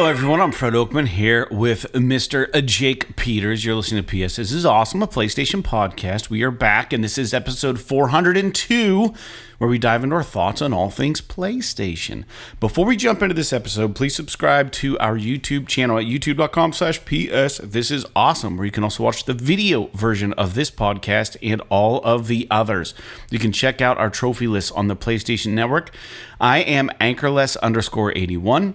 everyone, I'm Fred Oakman here with Mr. Jake Peters. You're listening to PS. This is awesome, a PlayStation podcast. We are back, and this is episode 402, where we dive into our thoughts on all things PlayStation. Before we jump into this episode, please subscribe to our YouTube channel at youtube.com/PS. This is awesome, where you can also watch the video version of this podcast and all of the others. You can check out our trophy list on the PlayStation Network. I am Anchorless_81.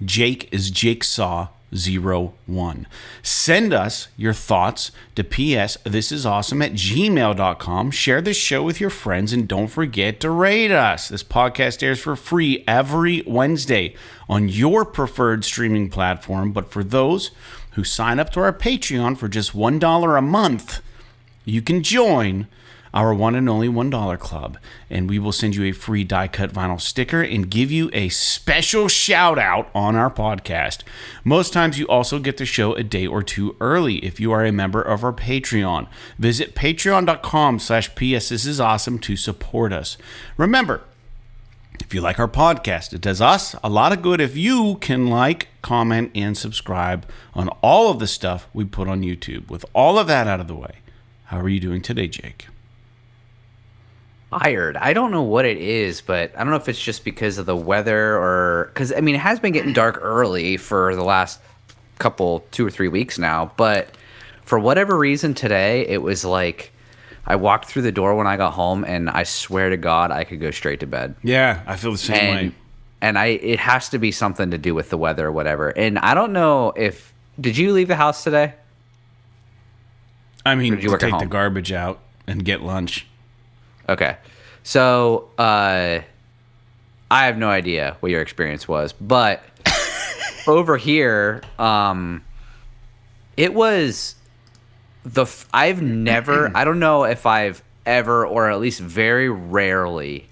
Jake is JakeSaw01. Send us your thoughts to psthisisawesome@gmail.com. Share this show with your friends, and don't forget to rate us. This podcast airs for free every Wednesday on your preferred streaming platform, but for those who sign up to our Patreon for just $1 a month, you can join our one and only $1 club, and we will send you a free die-cut vinyl sticker and give you a special shout-out on our podcast. Most times you also get the show a day or two early if you are a member of our Patreon. Visit patreon.com/psthisisawesome to support us. Remember, if you like our podcast, it does us a lot of good if you can like, comment, and subscribe on all of the stuff we put on YouTube. With all of that out of the way, how are you doing today, Jake? Tired. I don't know what it is, but I don't know if it's just because of the weather or because I mean it has been getting dark early for the last couple 2 or 3 weeks now, but for whatever reason today it was like I walked through the door when I got home and I swear to God I could go straight to bed. Yeah, I feel the same way. And it has to be something to do with the weather or whatever. And I don't know if did you leave the house today? I mean, to take the garbage out and get lunch. Okay. So, I have no idea what your experience was, but over here, it was I don't know if I've ever, or at least very rarely,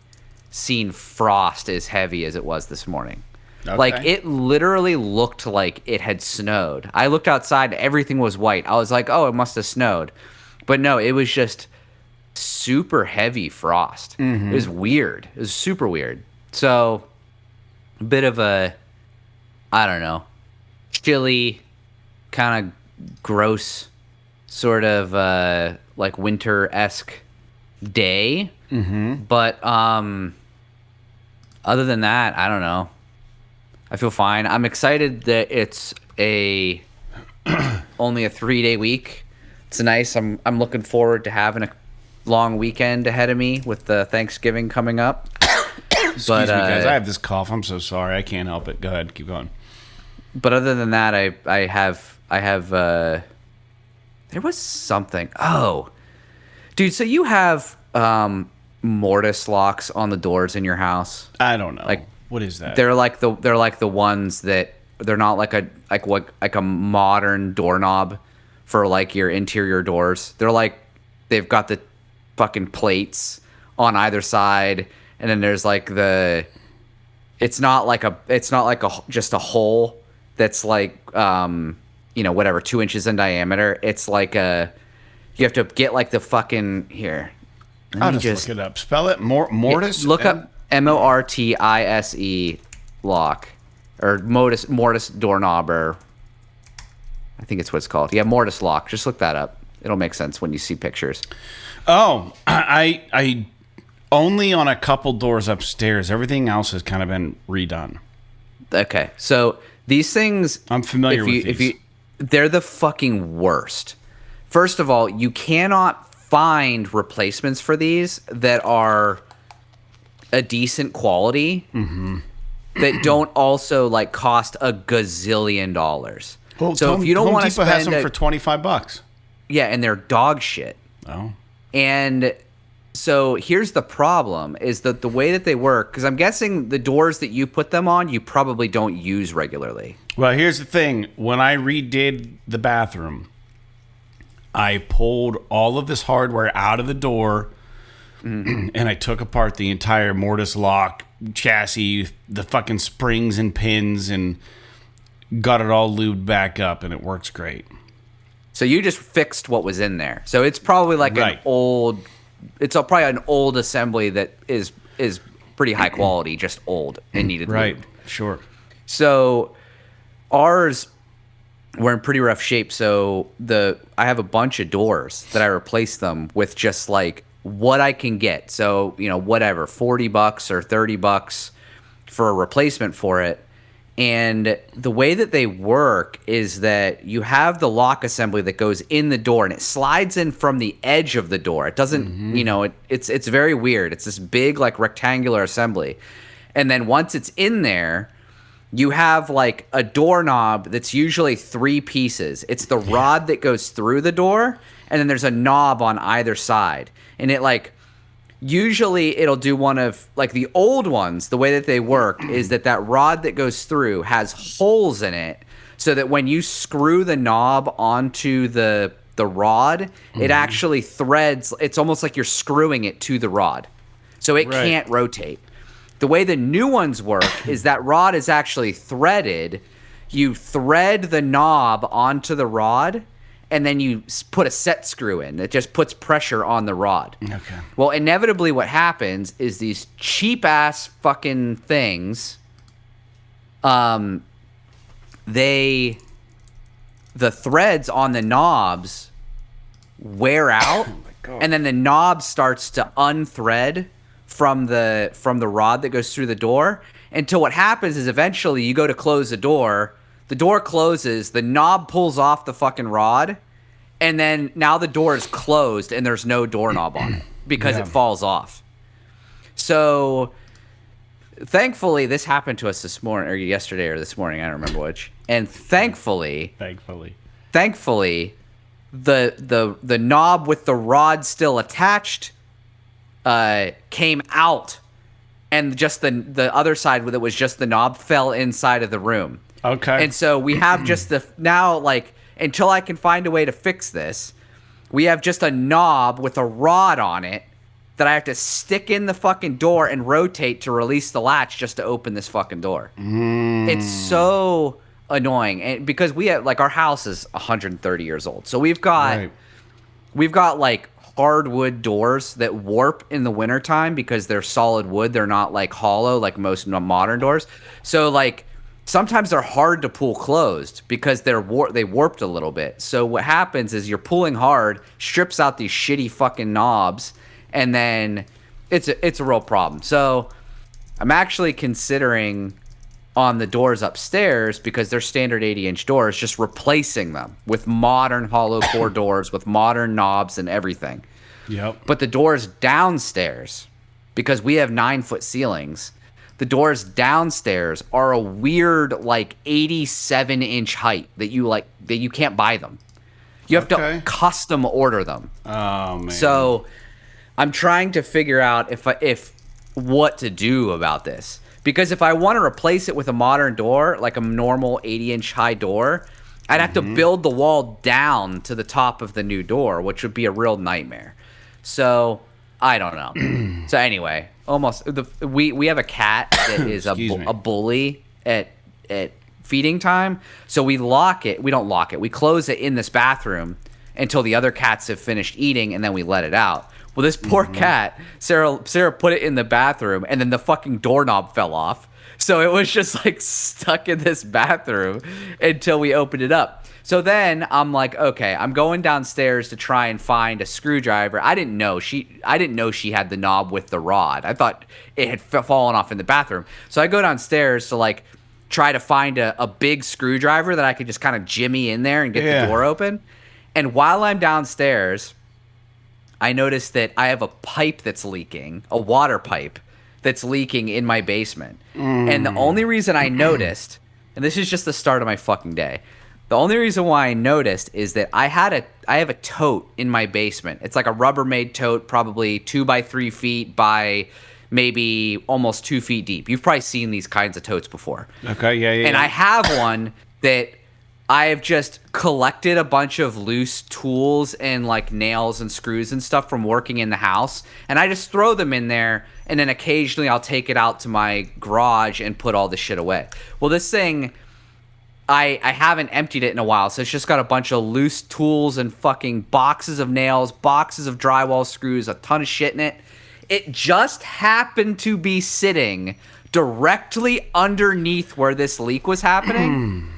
seen frost as heavy as it was this morning. Okay. Like, it literally looked like it had snowed. I looked outside, everything was white. I was like, oh, it must have snowed. But no, it was just super heavy frost. It was weird. It was super weird. So a bit of a, I don't know, chilly, kind of gross, sort of like winter-esque day. But other than that, I don't know. I feel fine. I'm excited that it's only a 3-day week. It's nice. I'm looking forward to having a long weekend ahead of me with the Thanksgiving coming up. Excuse me, guys. I have this cough. I'm so sorry. I can't help it. Go ahead. Keep going. But other than that, I have there was something. Oh, dude. So you have mortise locks on the doors in your house? I don't know. Like, what is that? They're like the ones that they're not like a modern doorknob for like your interior doors. They're like they've got the fucking plates on either side, and then there's like it's not like just a hole that's like whatever 2 inches in diameter. It's like you have to get like the fucking here. I'll just look it up. Spell it. Mortise. Look up MORTISE lock or mortise doorknob, or I think it's what it's called. Yeah, mortise lock. Just look that up. It'll make sense when you see pictures. Oh, I only on a couple doors upstairs. Everything else has kind of been redone. Okay, so these things, I'm familiar with these. They're the fucking worst. First of all, you cannot find replacements for these that are a decent quality that don't also like cost a gazillion dollars. Well, so if you don't want to spend, has them for $25. Yeah, and they're dog shit. Oh. And so here's the problem, is that the way that they work, because I'm guessing the doors that you put them on, you probably don't use regularly. Well, here's the thing. When I redid the bathroom, I pulled all of this hardware out of the door, and I took apart the entire mortise lock chassis, the fucking springs and pins, and got it all lubed back up, and it works great. So you just fixed what was in there. So it's probably like probably an old assembly that is pretty high quality, just old and needed lubed. Sure. So ours were in pretty rough shape. So I have a bunch of doors that I replaced them with just like what I can get. So, whatever, $40 or $30 for a replacement for it. And the way that they work is that you have the lock assembly that goes in the door and it slides in from the edge of the door. It doesn't, it's very weird. It's this big like rectangular assembly. And then once it's in there, you have like a doorknob that's usually 3 pieces. It's the rod that goes through the door, and then there's a knob on either side. And it like usually it'll do one of like the old ones. The way that they work is that rod that goes through has holes in it, so that when you screw the knob onto the rod, it actually threads. It's almost like you're screwing it to the rod, so it can't rotate. The way the new ones work is that rod is actually threaded. You thread the knob onto the rod, and then you put a set screw in. It just puts pressure on the rod. Okay. Well, inevitably what happens is these cheap-ass fucking things, the threads on the knobs wear out, and then the knob starts to unthread from the rod that goes through the door, until what happens is eventually you go to close the door closes, the knob pulls off the fucking rod, and then now the door is closed and there's no doorknob on it because it falls off. So thankfully this happened to us this morning, or yesterday or this morning, I don't remember which. And thankfully the knob with the rod still attached came out, and just the other side with it was just the knob fell inside of the room. Okay. And so we have just now, like, until I can find a way to fix this, we have just a knob with a rod on it that I have to stick in the fucking door and rotate to release the latch just to open this fucking door. It's so annoying, and because we have, like, our house is 130 years old, so we've got like hardwood doors that warp in the wintertime because they're solid wood. They're not like hollow like most modern doors. So like sometimes they're hard to pull closed because they warped a little bit. So what happens is you're pulling hard, strips out these shitty fucking knobs, and then it's a real problem. So I'm actually considering on the doors upstairs, because they're standard 80-inch doors, just replacing them with modern hollow core doors with modern knobs and everything. Yep. But the doors downstairs, because we have 9-foot ceilings, the doors downstairs are a weird like 87-inch height that you can't buy them. You have to custom order them. Oh man. So I'm trying to figure out if what to do about this. Because if I want to replace it with a modern door, like a normal 80-inch high door, I'd have to build the wall down to the top of the new door, which would be a real nightmare. So I don't know. So anyway, we have a cat that is a bully at feeding time. So we lock it. We don't lock it. We close it in this bathroom until the other cats have finished eating, and then we let it out. Well, this poor cat, Sarah put it in the bathroom, and then the fucking doorknob fell off. So it was just like stuck in this bathroom until we opened it up. So then I'm like, okay, I'm going downstairs to try and find a screwdriver. I didn't know she had the knob with the rod. I thought it had fallen off in the bathroom. So I go downstairs to like try to find a big screwdriver that I could just kind of jimmy in there and get the door open. And while I'm downstairs, I noticed that I have a pipe that's leaking, a water pipe that's leaking in my basement. And the only reason I noticed, and this is just the start of my fucking day, the only reason why I noticed is that I have a tote in my basement. It's like a Rubbermaid tote, probably 2 by 3 feet by maybe almost 2 feet deep. You've probably seen these kinds of totes before. Okay, yeah. And I have one that I have just collected a bunch of loose tools and like nails and screws and stuff from working in the house, and I just throw them in there, and then occasionally I'll take it out to my garage and put all the shit away. Well, this thing, I haven't emptied it in a while, so it's just got a bunch of loose tools and fucking boxes of nails, boxes of drywall screws, a ton of shit in it. It just happened to be sitting directly underneath where this leak was happening.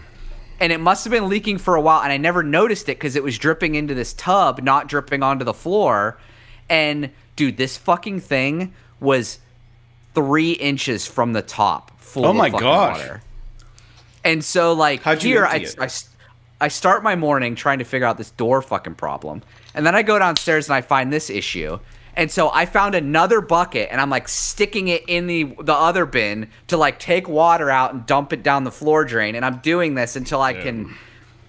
and it must have been leaking for a while, and I never noticed it because it was dripping into this tub, not dripping onto the floor. And dude, this fucking thing was 3 inches from the top, full of fucking water. And so like here, I start my morning trying to figure out this door fucking problem, and then I go downstairs and I find this issue. And so I found another bucket, and I'm like sticking it in the other bin to like take water out and dump it down the floor drain. And I'm doing this until I can.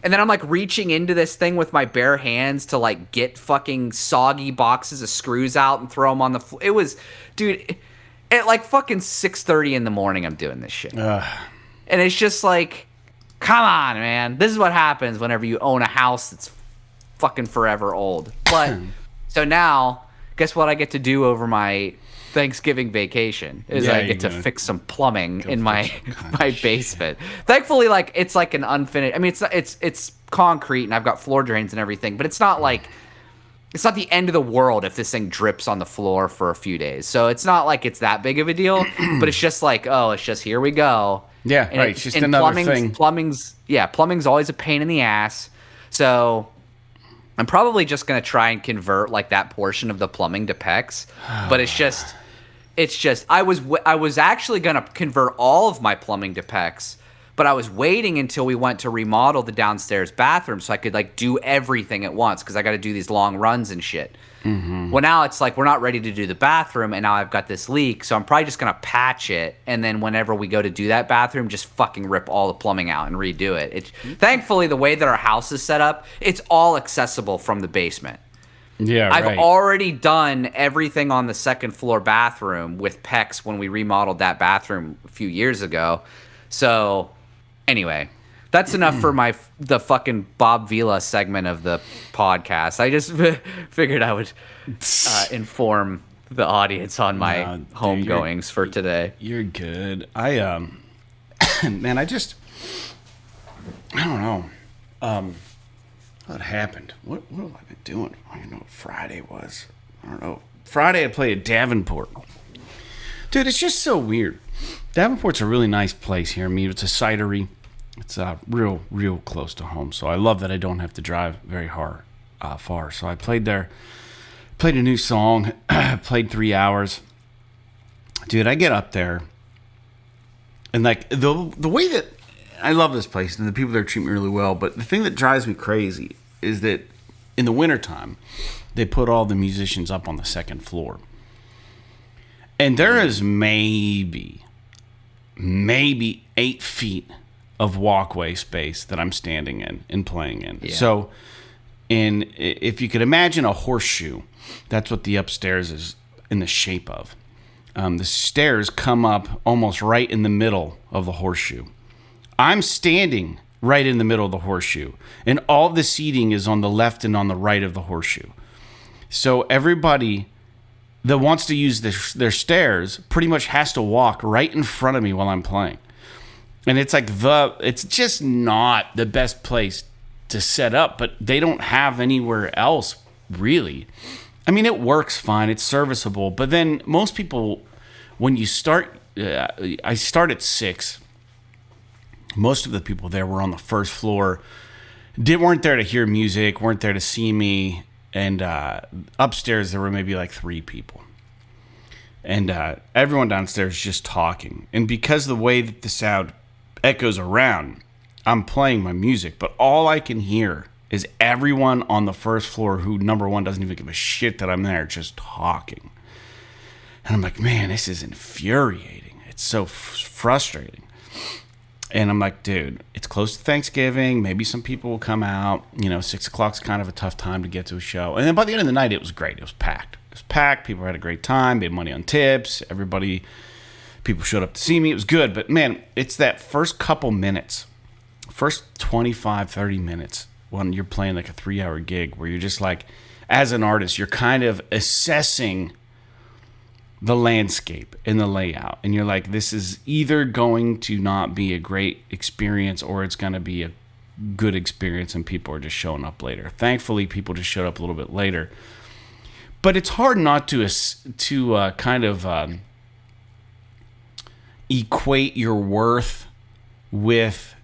And then I'm like reaching into this thing with my bare hands to like get fucking soggy boxes of screws out and throw them on the floor. It was, dude, at like fucking 6:30 in the morning, I'm doing this shit. And it's just like, come on, man. This is what happens whenever you own a house that's fucking forever old. But so now, guess what I get to do over my Thanksgiving vacation is I get to fix some plumbing in my basement. Thankfully, like it's like an unfinished. I mean, it's concrete and I've got floor drains and everything, but it's not like it's not the end of the world if this thing drips on the floor for a few days. So it's not like it's that big of a deal, but it's just like, oh, it's just here we go. Yeah, and right. It's just another thing. Plumbing's always a pain in the ass. So I'm probably just going to try and convert like that portion of the plumbing to PEX, but it's just I was actually going to convert all of my plumbing to PEX, but I was waiting until we went to remodel the downstairs bathroom so I could like do everything at once because I got to do these long runs and shit. Mm-hmm. Well, now it's like we're not ready to do the bathroom, and now I've got this leak, so I'm probably just gonna patch it, and then whenever we go to do that bathroom, just fucking rip all the plumbing out and redo it. Thankfully, the way that our house is set up, it's all accessible from the basement. Yeah, I've already done everything on the second floor bathroom with PEX when we remodeled that bathroom a few years ago. So, anyway. That's enough for the fucking Bob Vila segment of the podcast. I just figured I would inform the audience on my homegoings for today. You're good. Man, I don't know. What happened? What have I been doing? I don't know what Friday was. I don't know. Friday I played at Davenport. Dude, it's just so weird. Davenport's a really nice place here. I mean, it's a cidery. It's real close to home, so I love that I don't have to drive very far. So I played there, played a new song, played 3 hours. Dude, I get up there, and like the way that I love this place, and the people there treat me really well, but the thing that drives me crazy is that in the wintertime, they put all the musicians up on the second floor. And there is maybe 8 feet of walkway space that I'm standing in and playing in. Yeah. So, if you could imagine a horseshoe, that's what the upstairs is in the shape of. The stairs come up almost right in the middle of the horseshoe. I'm standing right in the middle of the horseshoe, and all the seating is on the left and on the right of the horseshoe. So everybody that wants to use their stairs pretty much has to walk right in front of me while I'm playing. And it's like it's just not the best place to set up, but they don't have anywhere else really. I mean, it works fine, it's serviceable, but then most people, when you start, I start at 6. Most of the people there were on the first floor, weren't there to hear music, weren't there to see me, and upstairs there were maybe like 3 people. And everyone downstairs just talking. And because the way that the sound echoes around, I'm playing my music, but all I can hear is everyone on the first floor who, number one, doesn't even give a shit that I'm there, just talking. And I'm like, man, this is infuriating. It's so frustrating. And I'm like, dude, it's close to Thanksgiving. Maybe some people will come out. 6 o'clock's kind of a tough time to get to a show. And then by the end of the night, it was great. It was packed. People had a great time. Made money on tips. People showed up to see me. It was good. But, man, it's that first couple minutes, first 25, 30 minutes when you're playing like a 3-hour gig where you're just like, as an artist, you're kind of assessing the landscape and the layout. And you're like, this is either going to not be a great experience or it's going to be a good experience and people are just showing up later. Thankfully, people just showed up a little bit later. But it's hard not to kind of equate your worth with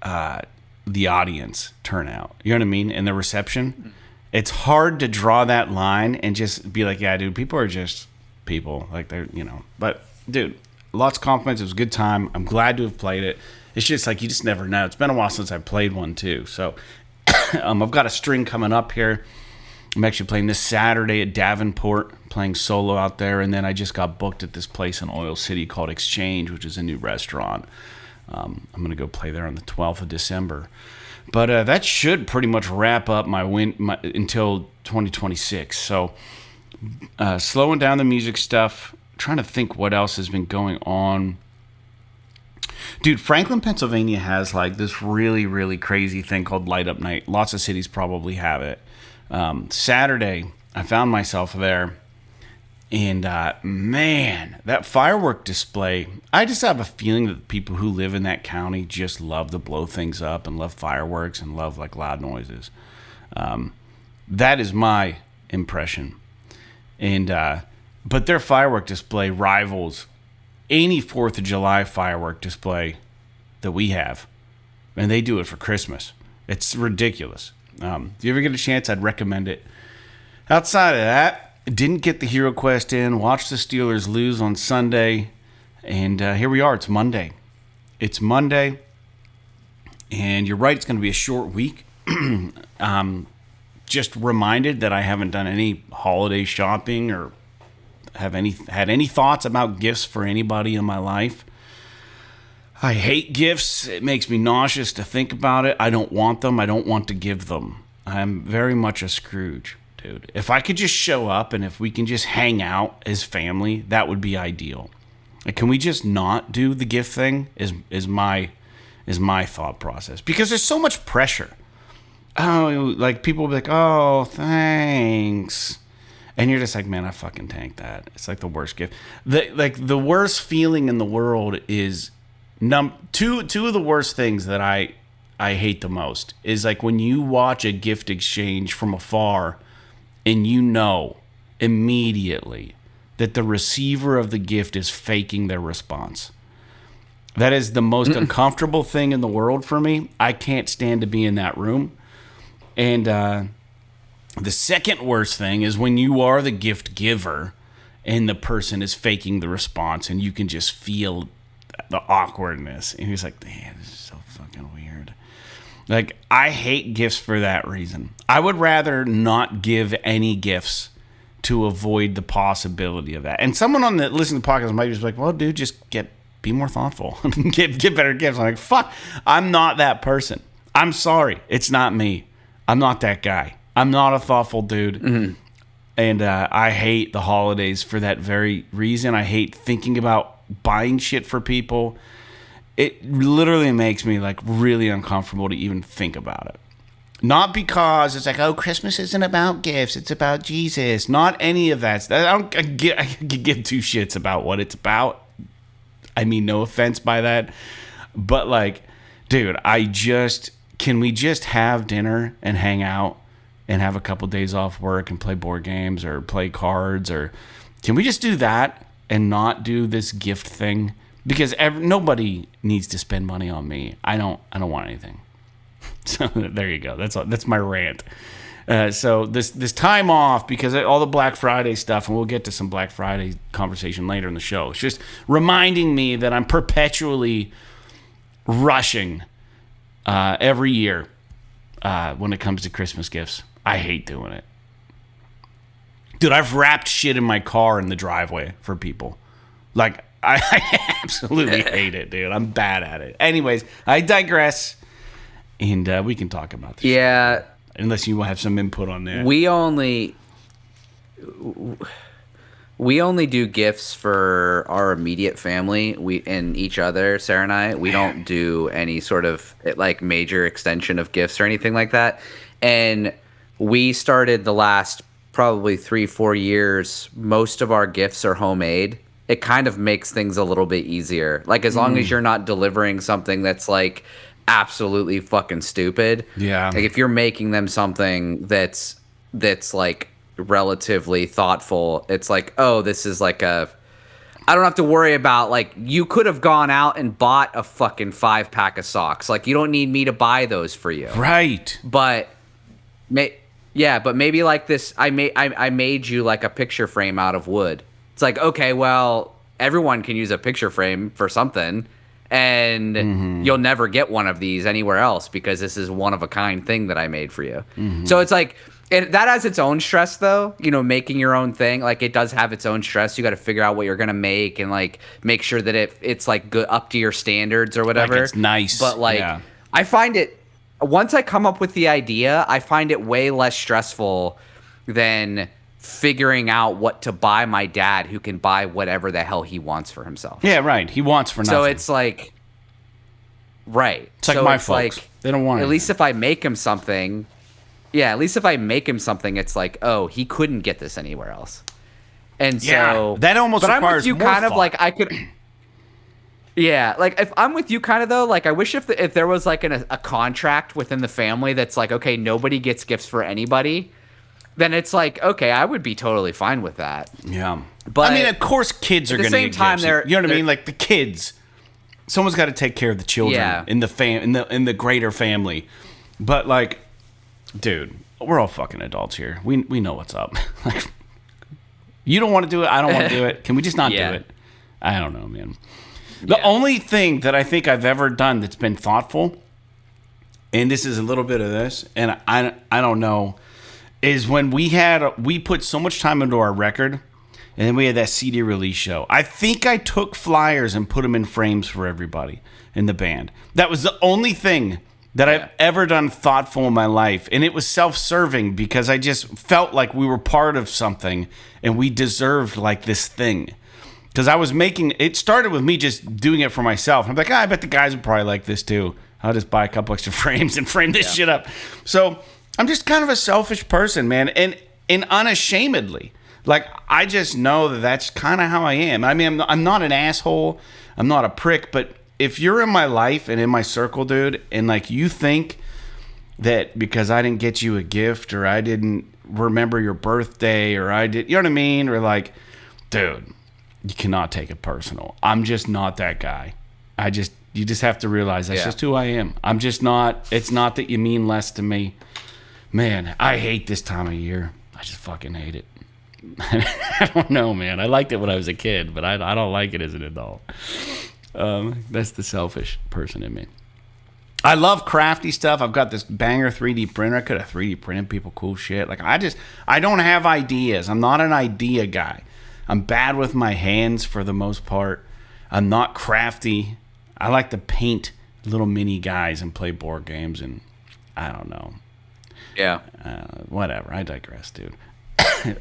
the audience turnout. You know what I mean? And the reception. It's hard to draw that line and just be like, yeah, dude, people are just people. Like, they're, you know. But, dude, lots of compliments. It was a good time. I'm glad to have played it. It's just like, you just never know. It's been a while since I played one, too. So, I've got a string coming up here. I'm actually playing this Saturday at Davenport, playing solo out there. And then I just got booked at this place in Oil City called Exchange, which is a new restaurant. I'm going to go play there on the 12th of December. But that should pretty much wrap up my until 2026. So slowing down the music stuff, trying to think what else has been going on. Dude, Franklin, Pennsylvania has like this really, really crazy thing called Light Up Night. Lots of cities probably have it. Saturday, I found myself there. And, man, that firework display, I just have a feeling that the people who live in that county just love to blow things up and love fireworks and love, like, loud noises. That is my impression. And, but their firework display rivals any 4th of July firework display that we have. And they do it for Christmas. It's ridiculous. If you ever get a chance, I'd recommend it. Outside of that, didn't get the Hero Quest in. Watched the Steelers lose on Sunday. And here we are. It's Monday. And you're right. It's going to be a short week. Just reminded that I haven't done any holiday shopping or had any thoughts about gifts for anybody in my life. I hate gifts. It makes me nauseous to think about it. I don't want them. I don't want to give them. I'm very much a Scrooge. Dude, if I could just show up and if we can just hang out as family, that would be ideal. Like, can we just not do the gift thing? Is my thought process, because there's so much pressure. Oh, like people will be like, "Oh, thanks," and you're just like, "Man, I fucking tanked that." It's like the worst gift. The worst feeling in the world is two of the worst things that I hate the most is like when you watch a gift exchange from afar. And you know immediately that the receiver of the gift is faking their response. That is the most uncomfortable thing in the world for me. I can't stand to be in that room. And the second worst thing is when you are the gift giver and the person is faking the response and you can just feel the awkwardness. And he's like, "Man, this is so fucking weird." Like, I hate gifts for that reason. I would rather not give any gifts to avoid the possibility of that. And someone on the listen to the podcast might be just like, "Well, dude, just be more thoughtful. get better gifts." I'm like, fuck, I'm not that person. I'm sorry. It's not me. I'm not that guy. I'm not a thoughtful dude. Mm-hmm. And I hate the holidays for that very reason. I hate thinking about buying shit for people. It literally makes me like really uncomfortable to even think about it. Not because it's like, oh, Christmas isn't about gifts, it's about Jesus. Not any of that. I could give two shits about what it's about. I mean, no offense by that. But like, dude, can we just have dinner and hang out and have a couple days off work and play board games or play cards? Or can we just do that and not do this gift thing? Because nobody needs to spend money on me. I don't want anything. So there you go. That's my rant. So this time off, because all the Black Friday stuff, and we'll get to some Black Friday conversation later in the show. It's just reminding me that I'm perpetually rushing every year when it comes to Christmas gifts. I hate doing it. Dude, I've wrapped shit in my car in the driveway for people. Like, I absolutely hate it, dude. I'm bad at it. Anyways, I digress. And we can talk about this. Yeah. Unless you have some input on that. We only do gifts for our immediate family. And each other, Sarah and I. We don't do any sort of like major extension of gifts or anything like that. And we started the last probably 3-4 years. Most of our gifts are homemade. It kind of makes things a little bit easier. Like, as long as you're not delivering something that's like absolutely fucking stupid. Yeah. Like, if you're making them something that's like relatively thoughtful, it's like, oh, this is like a I don't have to worry about, like, you could have gone out and bought a fucking 5-pack of socks. Like, you don't need me to buy those for you. Right. But, but maybe like this, I made you like a picture frame out of wood. It's like, okay, well, everyone can use a picture frame for something, and you'll never get one of these anywhere else because this is one of a kind thing that I made for you. So it's like, that has its own stress, though. You know, making your own thing, like, it does have its own stress. You got to figure out what you're gonna make and like make sure that it's like good up to your standards or whatever. Like it's nice, but like I find it, once I come up with the idea, I find it way less stressful than figuring out what to buy my dad, who can buy whatever the hell he wants for himself. Yeah, right. He wants for nothing. So it's like, right. It's like my folks. Like, they don't want it. At least if I make him something. Yeah, at least if I make him something, it's like, oh, he couldn't get this anywhere else. And so that almost requires I'm with you more kind thought. of like I could. Yeah, like if I'm with you kind of though, like I wish if there was like a contract within the family that's like, okay, nobody gets gifts for anybody, then it's like, okay, I would be totally fine with that. Yeah, but I mean, of course, kids are going to get gifts. You know what I mean? Like the kids, someone's got to take care of the children in the in the greater family. But like, dude, we're all fucking adults here. We know what's up. Like, you don't want to do it. I don't want to do it. Can we just not do it? I don't know, man. The only thing that I think I've ever done that's been thoughtful, and this is a little bit of this, and I don't know, is when we put so much time into our record, and then we had that CD release show. I think I took flyers and put them in frames for everybody in the band. That was the only thing that I've ever done thoughtful in my life, and it was self-serving because I just felt like we were part of something, and we deserved like this thing. Because I was it started with me just doing it for myself. I'm like, I bet the guys would probably like this too. I'll just buy a couple extra frames and frame this shit up. So I'm just kind of a selfish person, man. And unashamedly, like, I just know that that's kind of how I am. I mean, I'm not an asshole. I'm not a prick. But if you're in my life and in my circle, dude, and like you think that because I didn't get you a gift or I didn't remember your birthday or I did, you know what I mean? Or like, dude, you cannot take it personal. I'm just not that guy. You just have to realize that's just who I am. I'm just not. It's not that you mean less to me. Man, I hate this time of year. I just fucking hate it. I don't know, man. I liked it when I was a kid, but I don't like it as an adult. That's the selfish person in me. I love crafty stuff. I've got this banger 3D printer. I could have 3D printed people cool shit. Like, I don't have ideas. I'm not an idea guy. I'm bad with my hands for the most part. I'm not crafty. I like to paint little mini guys and play board games, and I don't know. Yeah. Whatever. I digress, dude.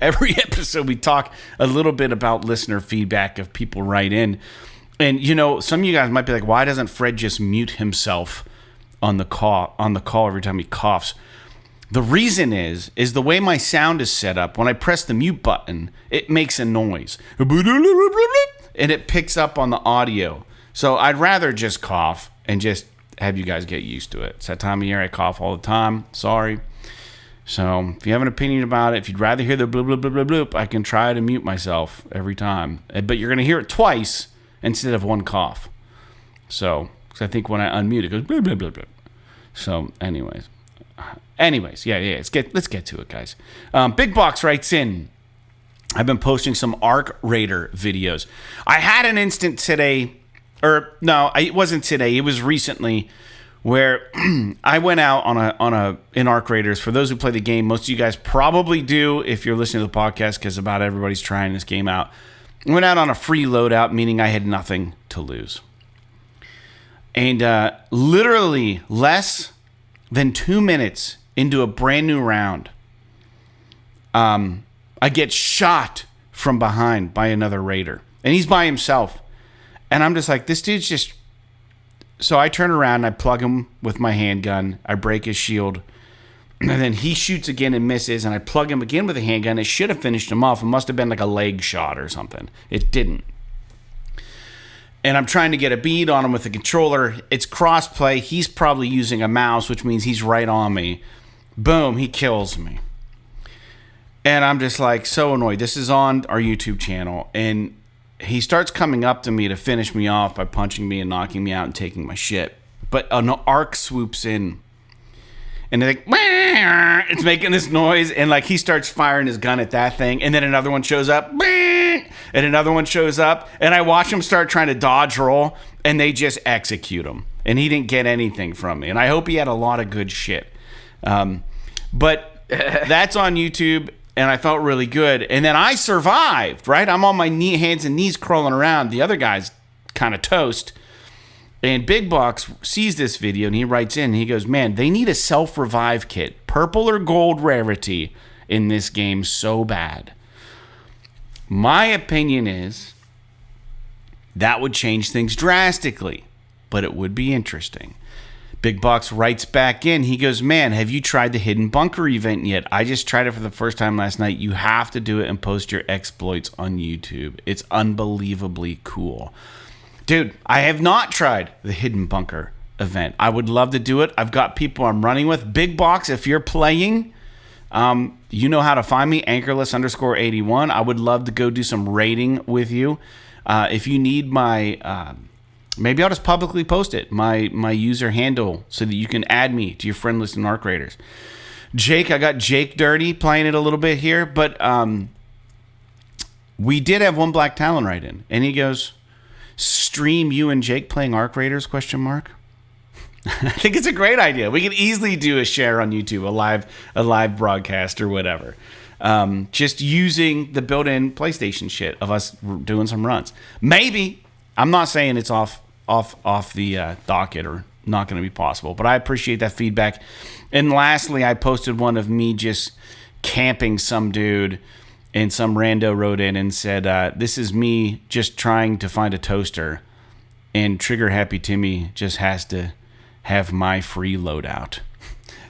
Every episode we talk a little bit about listener feedback if people write in. And, you know, some of you guys might be like, why doesn't Fred just mute himself on the call every time he coughs? The reason is the way my sound is set up. When I press the mute button, it makes a noise. And it picks up on the audio. So I'd rather just cough and just have you guys get used to it. It's that time of year I cough all the time. Sorry. So if you have an opinion about it, if you'd rather hear the bloop, bloop, bloop, bloop, bloop, I can try to mute myself every time. But you're going to hear it twice instead of one cough. So, because I think when I unmute, it goes bloop, bloop, bloop, bloop. So, anyways, yeah. Let's get to it, guys. Big Box writes in, I've been posting some Arc Raider videos. I had an instant today, it wasn't today. It was recently, where I went out in Arc Raiders. For those who play the game, most of you guys probably do if you're listening to the podcast, because about everybody's trying this game out. I went out on a free loadout, meaning I had nothing to lose. And literally less than 2 minutes into a brand new round, I get shot from behind by another raider. And he's by himself. And I'm just like, this dude's just... So I turn around and I plug him with my handgun. I break his shield. And then he shoots again and misses. And I plug him again with a handgun. It should have finished him off. It must have been like a leg shot or something. It didn't. And I'm trying to get a bead on him with the controller. It's crossplay. He's probably using a mouse, which means he's right on me. Boom, he kills me. And I'm just like so annoyed. This is on our YouTube channel. And he starts coming up to me to finish me off by punching me and knocking me out and taking my shit. But an arc swoops in. And they're like, it's making this noise. And like he starts firing his gun at that thing. And then another one shows up. And another one shows up. And I watch him start trying to dodge roll. And they just execute him. And he didn't get anything from me. And I hope he had a lot of good shit. But that's on YouTube. And I felt really good. And then I survived, right? I'm on my hands and knees crawling around. The other guy's kind of toast. And Big Box sees this video and he writes in and he goes, man, they need a self-revive kit, purple or gold rarity in this game so bad. My opinion is that would change things drastically, but it would be interesting. Big Box writes back in. He goes, man, have you tried the Hidden Bunker event yet? I just tried it for the first time last night. You have to do it and post your exploits on YouTube. It's unbelievably cool. Dude, I have not tried the Hidden Bunker event. I would love to do it. I've got people I'm running with. Big Box, if you're playing, you know how to find me, anchorless_81. I would love to go do some raiding with you. If you need my, maybe I'll just publicly post it, my user handle, so that you can add me to your friend list in Arc Raiders. Jake, I got Jake Dirty playing it a little bit here, but we did have one Black Talon write in, and he goes, stream you and Jake playing Arc Raiders, ? I think it's a great idea. We could easily do a share on YouTube, a live broadcast or whatever. Just using the built-in PlayStation shit of us doing some runs. Maybe. I'm not saying it's off the docket or not going to be possible, but I appreciate that feedback. And lastly, I posted one of me just camping some dude, and some rando wrote in and said, this is me just trying to find a toaster, and Trigger Happy Timmy just has to have my free loadout.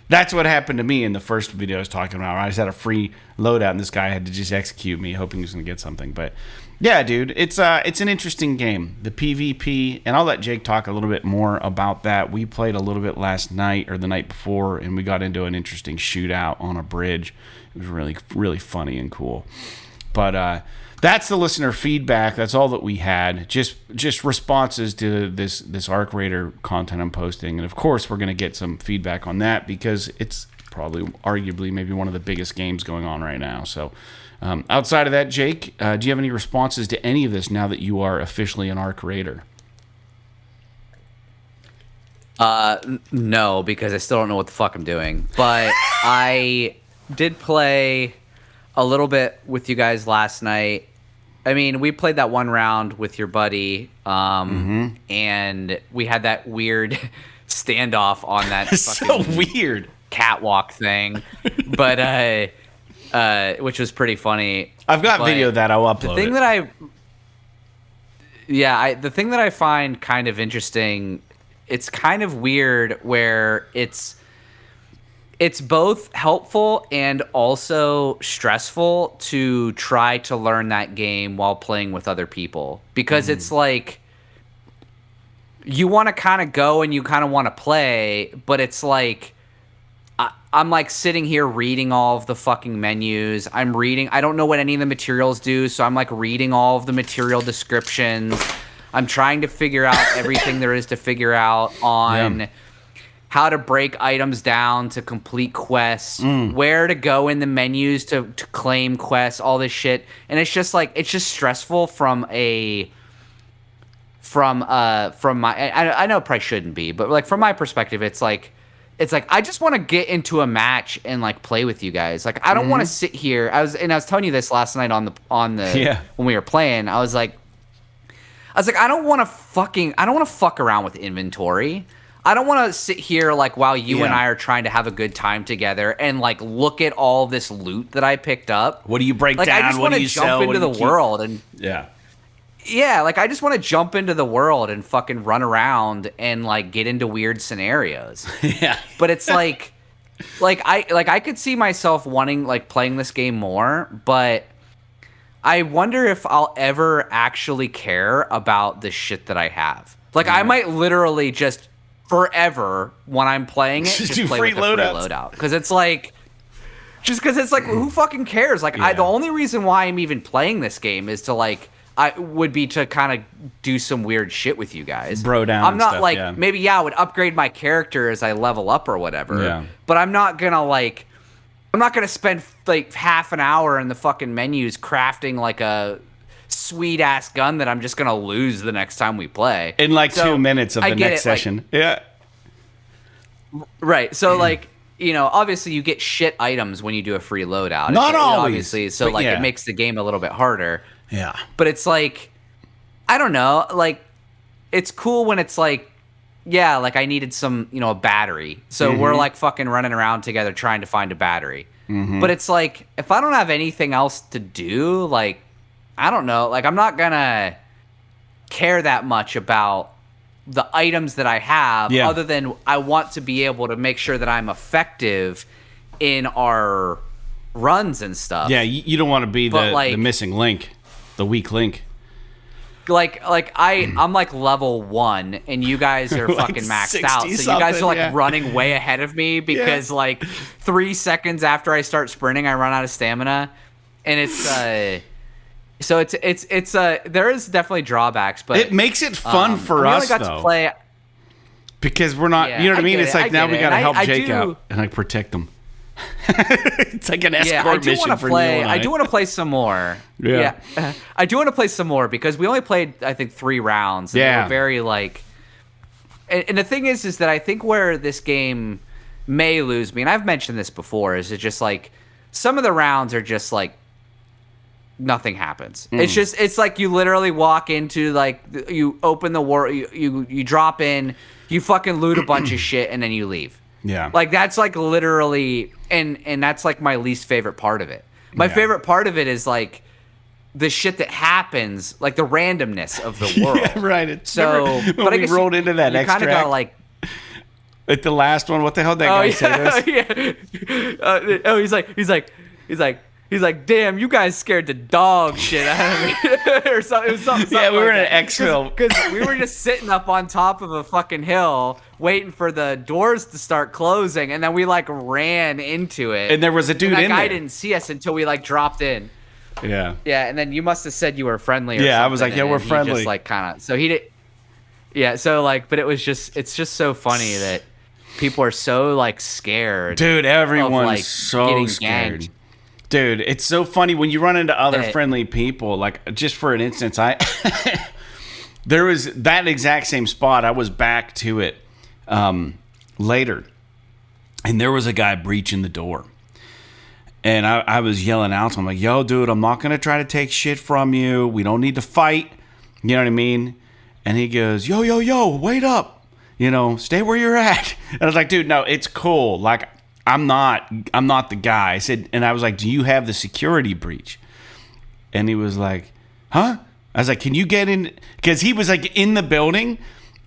That's what happened to me in the first video I was talking about. I just had a free loadout, and this guy had to just execute me, hoping he was going to get something. But yeah, dude, it's an interesting game. The PvP, and I'll let Jake talk a little bit more about that. We played a little bit last night or the night before, and we got into an interesting shootout on a bridge. It was really, really funny and cool. But that's the listener feedback. That's all that we had. Just responses to this Arc Raider content I'm posting. And of course, we're going to get some feedback on that because it's probably, arguably, maybe one of the biggest games going on right now. So outside of that, Jake, do you have any responses to any of this now that you are officially an Arc Raider? No, because I still don't know what the fuck I'm doing. But I did play a little bit with you guys last night. I mean, we played that one round with your buddy, and we had that weird standoff on that so weird catwalk thing, but which was pretty funny. I've got video that I'll upload. The thing the thing that I find kind of interesting, it's kind of weird where it's both helpful and also stressful to try to learn that game while playing with other people. Because it's like, you want to kind of go and you kind of want to play, but it's like, I'm like sitting here reading all of the fucking menus. I don't know what any of the materials do, so I'm like reading all of the material descriptions. I'm trying to figure out everything there is to figure out on... Yeah. How to break items down to complete quests, where to go in the menus to claim quests, all this shit. And it's just like, it's just stressful from my, I know it probably shouldn't be, but like from my perspective, it's like, I just want to get into a match and like play with you guys. Like, I don't want to sit here. I was telling you this last night on the when we were playing, I was like, I don't want to fuck around with inventory. I don't want to sit here like while you and I are trying to have a good time together and like look at all this loot that I picked up. What do you break down? I just want to jump into the world and like I just want to jump into the world and fucking run around and like get into weird scenarios. But it's like I could see myself wanting like playing this game more, but I wonder if I'll ever actually care about the shit that I have. Like I might literally just forever when I'm playing it, just play with the free loadout. Because it's like, who fucking cares? Like, the only reason why I'm even playing this game is to like I would be to kind of do some weird shit with you guys. Bro down. I'm not stuff, like yeah. maybe I would upgrade my character as I level up or whatever. Yeah. But I'm not gonna spend like half an hour in the fucking menus crafting like a sweet ass gun that I'm just gonna lose the next time we play. In like 2 minutes of the next session. Yeah. Right. So like, obviously you get shit items when you do a free loadout. Not always, obviously. So like it makes the game a little bit harder. Yeah. But it's like, I don't know, like it's cool when it's like, yeah, like I needed some, a battery. So we're like fucking running around together trying to find a battery. But it's like, if I don't have anything else to do, like, I don't know, like I'm not gonna care that much about the items that I have, other than I want to be able to make sure that I'm effective in our runs and stuff. Yeah, you don't want to be the missing link, the weak link. Like I'm like level 1 and you guys are like fucking maxed out. So you guys are like running way ahead of me because like 3 seconds after I start sprinting, I run out of stamina. And it's so it's there is definitely drawbacks, but it makes it fun for us got though. To play because we're not, you know what I mean? It's like now we got to help Jake out and like protect him. It's like an escort mission for Neil and I do want to play some more. Yeah. I do want to play some more because we only played, I think, 3 rounds. And they were very like, and the thing is that I think where this game may lose me, and I've mentioned this before, is it just like some of the rounds are just like nothing happens. It's like you literally walk into like you open the war, you drop in, you fucking loot a bunch of shit, and then you leave. Yeah. Like that's like literally, and that's like my least favorite part of it. My favorite part of it is like the shit that happens, like the randomness of the world. Yeah, right. It's so, but I guess rolled into that you extract. You kind of got like. At the last one, what the hell did that guy say to us? He's like, damn, you guys scared the dog shit out of me, or something. It was something Yeah, we were in like an exfil because we were just sitting up on top of a fucking hill, waiting for the doors to start closing, and then we like ran into it. And there was a dude in there. That guy didn't see us until we like dropped in. Yeah. Yeah, and then you must have said you were friendly. Or something, I was like, yeah, we're friendly. Just like kind of. So he did. Yeah. So like, but it's just so funny that people are so like scared. Dude, everyone's like, so scared. Ganked. Dude, it's so funny when you run into other friendly people. Like, just for an instance, there was that exact same spot. I was back to it later, and there was a guy breaching the door. And I was yelling out to him, like, yo, dude, I'm not going to try to take shit from you. We don't need to fight. You know what I mean? And he goes, yo, wait up. Stay where you're at. And I was like, dude, no, it's cool. Like, I'm not the guy. I said, and I was like, do you have the security breach? And he was like, huh? I was like, can you get in? Because he was like in the building,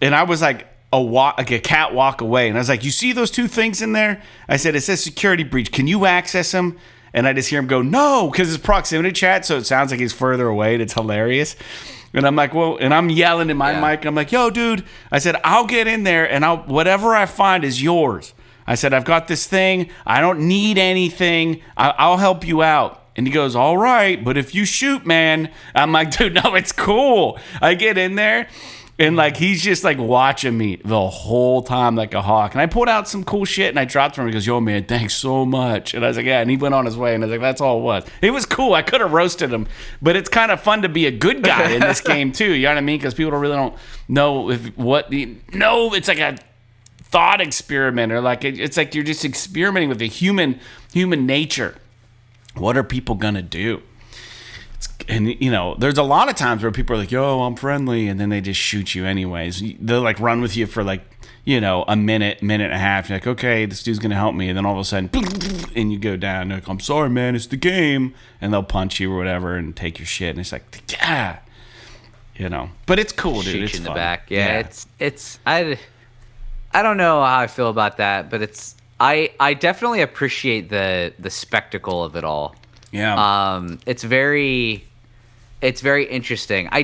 and I was like a cat walk away. And I was like, you see those 2 things in there? I said, it says security breach. Can you access them? And I just hear him go, no, because it's proximity chat, so it sounds like he's further away, and it's hilarious. And I'm like, well, and I'm yelling in my mic. I'm like, yo, dude. I said, I'll get in there, and whatever I find is yours. I said, I've got this thing. I don't need anything. I'll help you out. And he goes, all right, but if you shoot, man. I'm like, dude, no, it's cool. I get in there, and like he's just like watching me the whole time like a hawk. And I pulled out some cool shit, and I dropped from him. He goes, yo, man, thanks so much. And I was like, yeah. And he went on his way, and I was like, that's all it was. It was cool. I could have roasted him, but it's kind of fun to be a good guy in this game too. You know what I mean? Because people really don't know it's like a thought experiment, or like it's like you're just experimenting with the human nature. What are people gonna do? And there's a lot of times where people are like, yo, I'm friendly, and then they just shoot you anyways. They'll like run with you for like a minute and a half. You're like, okay, this dude's gonna help me, and then all of a sudden and you go down. They're like, I'm sorry, man, it's the game. And they'll punch you or whatever and take your shit, and it's like, yeah, but it's cool, dude. Shoot It's you in fun. the back. It's I don't know how I feel about that, but I definitely appreciate the spectacle of it all. Yeah. It's very interesting. I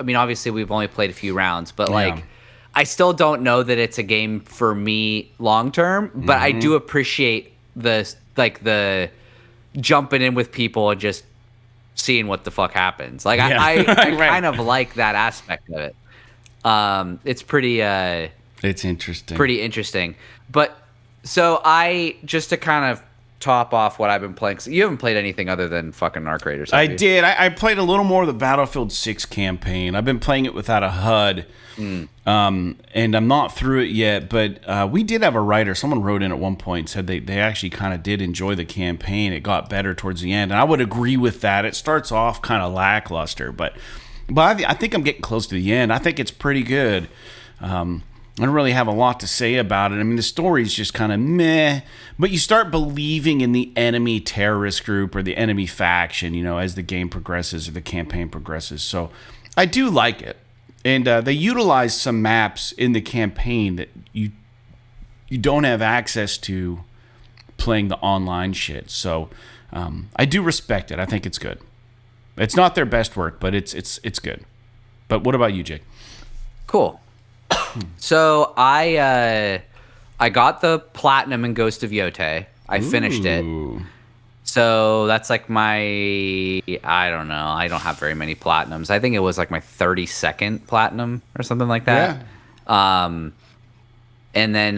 mean, obviously we've only played a few rounds, but like I still don't know that it's a game for me long term, but I do appreciate the jumping in with people and just seeing what the fuck happens. Like Yeah. I Right. kind of like that aspect of it. It's pretty It's interesting. pretty interesting. But so I just to kind of top off what I've been playing. You haven't played anything other than fucking Arc Raiders, have I you? did. I played a little more of the Battlefield 6 campaign. I've been playing it without a HUD, and I'm not through it yet. But we did have a writer. Someone wrote in at one point and said they actually kind of did enjoy the campaign. It got better towards the end, and I would agree with that. It starts off kind of lackluster, but I think I'm getting close to the end. I think it's pretty good. I don't really have a lot to say about it. I mean, the story's just kind of meh, but you start believing in the enemy terrorist group or the enemy faction, you know, as the game progresses or the campaign progresses. So I do like it. And they utilize some maps in the campaign that you don't have access to playing the online shit. So I do respect it. I think it's good. It's not their best work, but it's good. But what about you, Jake? Cool. So I got the platinum in Ghost of Yotei. I finished it. So that's like my, I don't know. I don't have very many platinums. I think it was like my 32nd platinum or something like that. Yeah. And then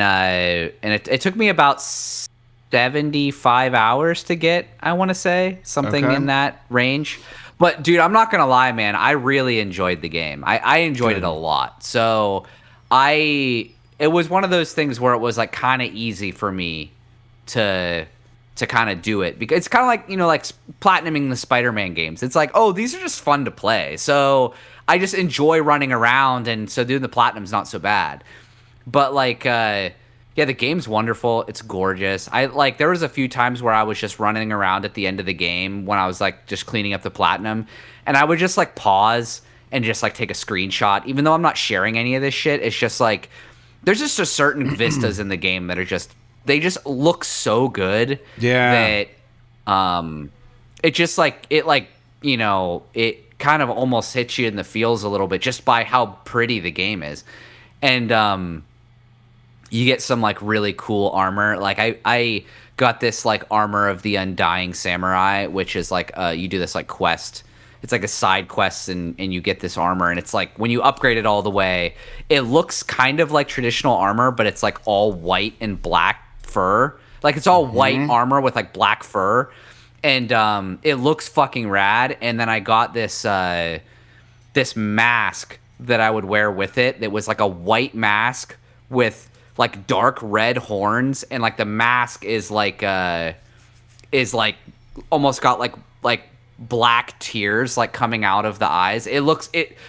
it took me about 75 hours to get, I want to say, something in that range. But dude, I'm not gonna lie, man. I really enjoyed the game. I enjoyed it a lot. So it was one of those things where it was like kind of easy for me to kind of do it, because it's kind of like, you know, like platinuming the Spider-Man games. It's like, oh, these are just fun to play. So I just enjoy running around, and so doing the platinum's not so bad. But like, yeah, the game's wonderful. It's gorgeous. There was a few times where I was just running around at the end of the game when I was like just cleaning up the platinum, and I would just like pause and just like take a screenshot, even though I'm not sharing any of this shit. It's just like, there's just a certain vistas in the game that are just, they just look so good. Yeah. That, it just like, you know, it kind of almost hits you in the feels a little bit just by how pretty the game is. And, you get some like really cool armor. Like I got this like armor of the Undying Samurai, which is like you do this like quest. It's like a side quest, and you get this armor, and it's like when you upgrade it all the way, it looks kind of like traditional armor, but it's like all white and black fur. Like it's all white armor with like black fur, and it looks fucking rad. And then I got this this mask that I would wear with it. That was like a white mask with like dark red horns, and like the mask is like almost got like black tears like coming out of the eyes.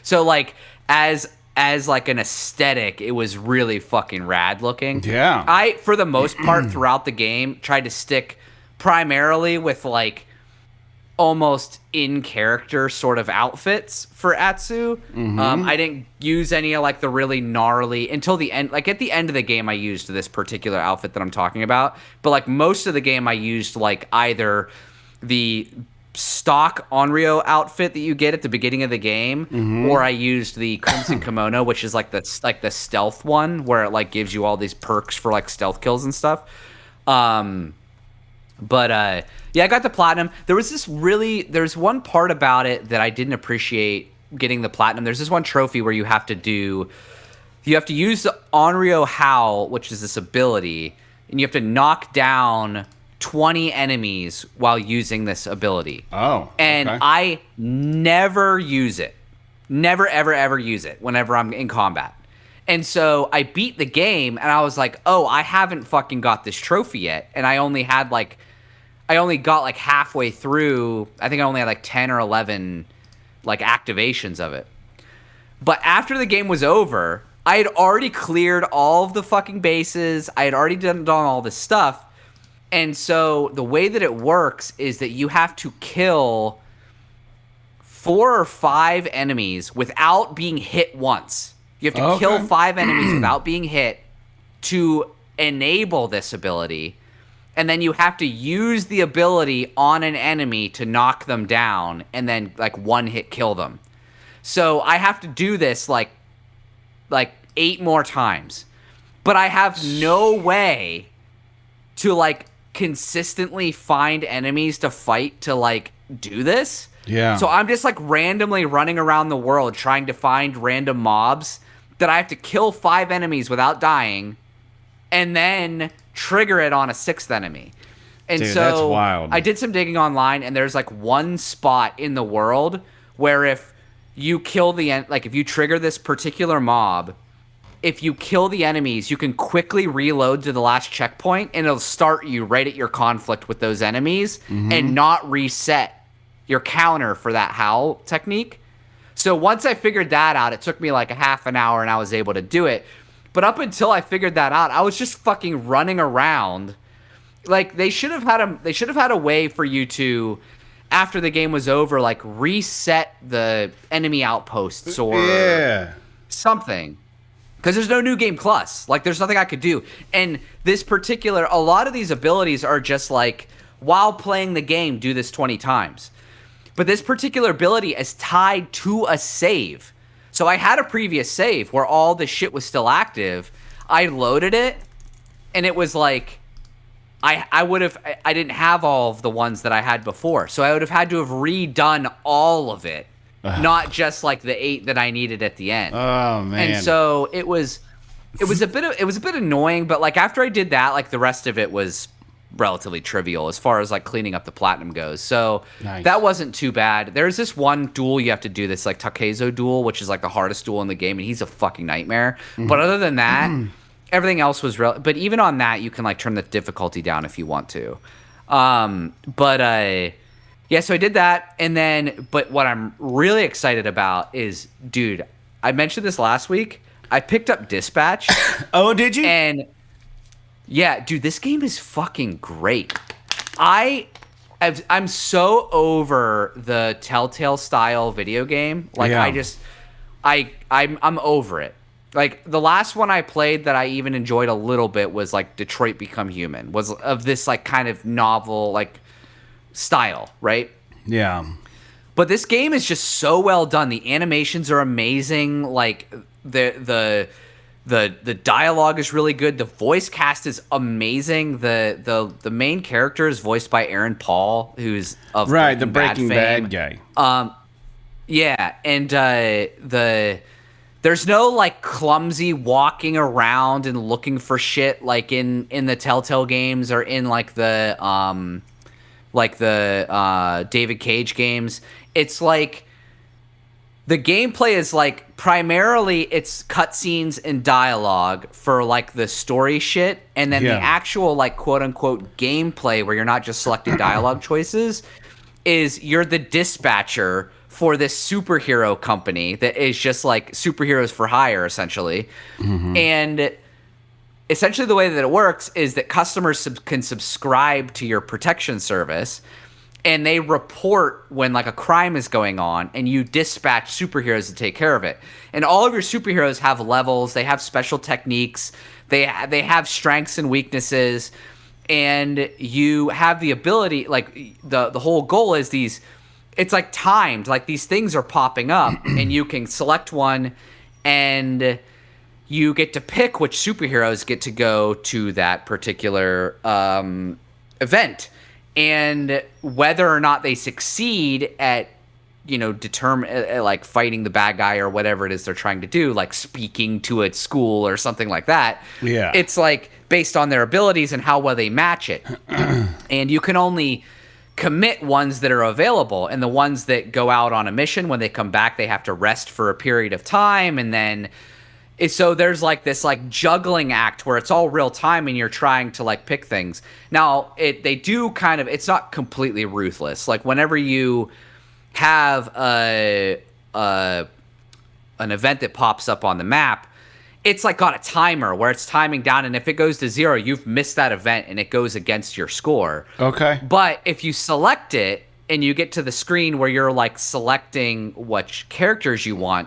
So like as like an aesthetic, it was really fucking rad looking. Yeah. I, for the most part throughout the game, tried to stick primarily with like almost in character sort of outfits for Atsu. I didn't use any of like the really gnarly until the end. Like at the end of the game, I used this particular outfit that I'm talking about. But like most of the game, I used like either the stock Onryo outfit that you get at the beginning of the game, or I used the Crimson Kimono, which is like the stealth one where it like gives you all these perks for like stealth kills and stuff. But yeah, I got the platinum. There's one part about it that I didn't appreciate getting the platinum. There's this one trophy where you have to use the Onryo Howl, which is this ability, and you have to knock down 20 enemies while using this ability. Oh, and okay. I never use it. Never, ever, ever use it whenever I'm in combat. And so I beat the game, and I was like, oh, I haven't fucking got this trophy yet. And I only got like halfway through. I think I only had like 10 or 11 like activations of it. But after the game was over, I had already cleared all of the fucking bases. I had already done all this stuff. And so the way that it works is that you have to kill 4 or 5 enemies without being hit once. You have to kill 5 enemies without being hit to enable this ability. And then you have to use the ability on an enemy to knock them down and then like one hit kill them. So I have to do this like 8 more times. But I have no way to like consistently find enemies to fight to like do this. Yeah. So I'm just like randomly running around the world trying to find random mobs that I have to kill 5 enemies without dying and then trigger it on a 6th enemy. And Dude, so that's wild. I did some digging online, and there's like one spot in the world where if you kill if you trigger this particular mob, if you kill the enemies, you can quickly reload to the last checkpoint, and it'll start you right at your conflict with those enemies and not reset your counter for that howl technique. So once I figured that out, it took me like a half an hour, and I was able to do it. But up until I figured that out, I was just fucking running around. Like they should have had a way for you to, after the game was over, like reset the enemy outposts or something. Because there's no new game plus. Like there's nothing I could do. And a lot of these abilities are just like, while playing the game, do this 20 times. But this particular ability is tied to a save. So I had a previous save where all the shit was still active. I loaded it, and it was like, I didn't have all of the ones that I had before. So I would have had to have redone all of it, not just like the 8 that I needed at the end. Oh man. And so it was a bit annoying, but like after I did that, like the rest of it was relatively trivial as far as like cleaning up the platinum goes. So that wasn't too bad. There's this one duel you have to do, this like Takezo duel, which is like the hardest duel in the game, and he's a fucking nightmare. But other than that, everything else was but even on that, you can like turn the difficulty down if you want to. Yeah, so I did that, and then, but what I'm really excited about is, dude, I mentioned this last week. I picked up Dispatch. Oh, did you? And yeah, dude, this game is fucking great. I'm so over the Telltale style video game. Like I'm over it. Like the last one I played that I even enjoyed a little bit was like Detroit Become Human, was of this like kind of novel like style, right? Yeah. But this game is just so well done. The animations are amazing. Like the dialogue is really good. The voice cast is amazing. The main character is voiced by Aaron Paul, who's of the Breaking Bad guy. Yeah, and there's no like clumsy walking around and looking for shit like in the Telltale games or in like the David Cage games. It's like the gameplay is like primarily it's cutscenes and dialogue for like the story shit, and then the actual like quote unquote gameplay where you're not just selecting dialogue choices is you're the dispatcher for this superhero company that is just like superheroes for hire essentially. And essentially the way that it works is that customers can subscribe to your protection service, and they report when like a crime is going on, and you dispatch superheroes to take care of it. And all of your superheroes have levels, they have special techniques, they have strengths and weaknesses, and you have the ability, like the whole goal is it's like timed, like these things are popping up and you can select one, and you get to pick which superheroes get to go to that particular event, and whether or not they succeed at, determine like fighting the bad guy or whatever it is they're trying to do, like speaking to a school or something like that. Yeah, it's like based on their abilities and how well they match it, and you can only commit ones that are available, and the ones that go out on a mission, when they come back, they have to rest for a period of time, and then. So there's like this like juggling act where it's all real time and you're trying to like pick things. Now they do kind of, it's not completely ruthless. Like whenever you have an event that pops up on the map, it's like got a timer where it's timing down, and if it goes to 0, you've missed that event and it goes against your score. Okay. But if you select it and you get to the screen where you're like selecting which characters you want,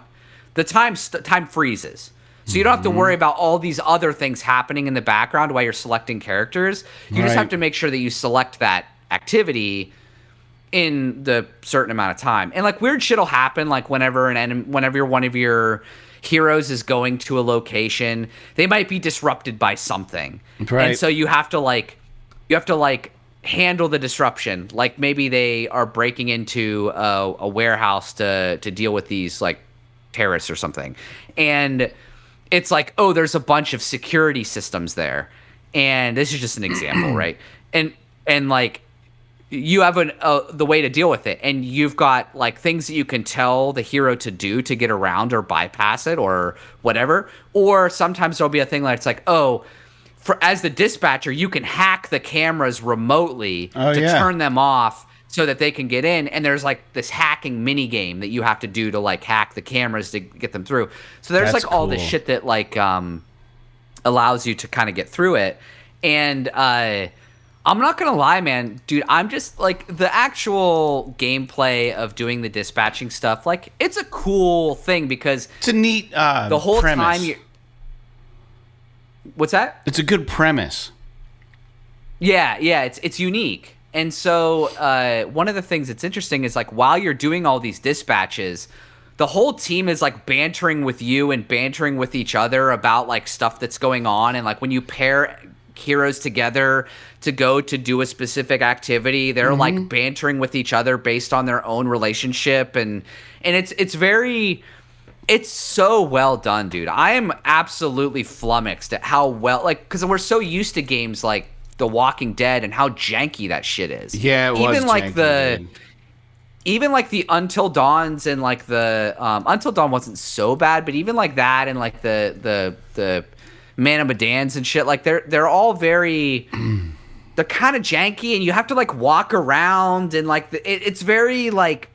the time freezes. So you don't have to worry about all these other things happening in the background while you're selecting characters. You just have to make sure that you select that activity in the certain amount of time. And like weird shit will happen, like whenever one of your heroes is going to a location, they might be disrupted by something. Right. And so you have to handle the disruption. Like maybe they are breaking into a warehouse to deal with these like terrorists or something, and it's like, oh, there's a bunch of security systems there, and this is just an example, right? And like you have the way to deal with it, and you've got like things that you can tell the hero to do to get around or bypass it or whatever. Or sometimes there'll be a thing like it's like, oh, as the dispatcher, you can hack the cameras remotely to turn them off so that they can get in. And there's like this hacking mini game that you have to do to like hack the cameras to get them through. So there's like all this shit that like allows you to kind of get through it. And I'm not gonna lie, man, dude. I'm just like the actual gameplay of doing the dispatching stuff. Like it's a cool thing because it's a neat the whole premise. time. What's that? It's a good premise. Yeah, it's unique. And so one of the things that's interesting is like while you're doing all these dispatches, the whole team is like bantering with you and bantering with each other about like stuff that's going on. And like when you pair heroes together to go to do a specific activity, they're like bantering with each other based on their own relationship. And it's so well done, dude. I am absolutely flummoxed at how well, like, because we're so used to games like The Walking Dead and how janky that shit is. Yeah, it was even like janky, dude. Even like the Until Dawns and like the Until Dawn wasn't so bad, but even like that and like the Man of Medans and shit, like they're all very they're kind of janky, and you have to like walk around and like it's very like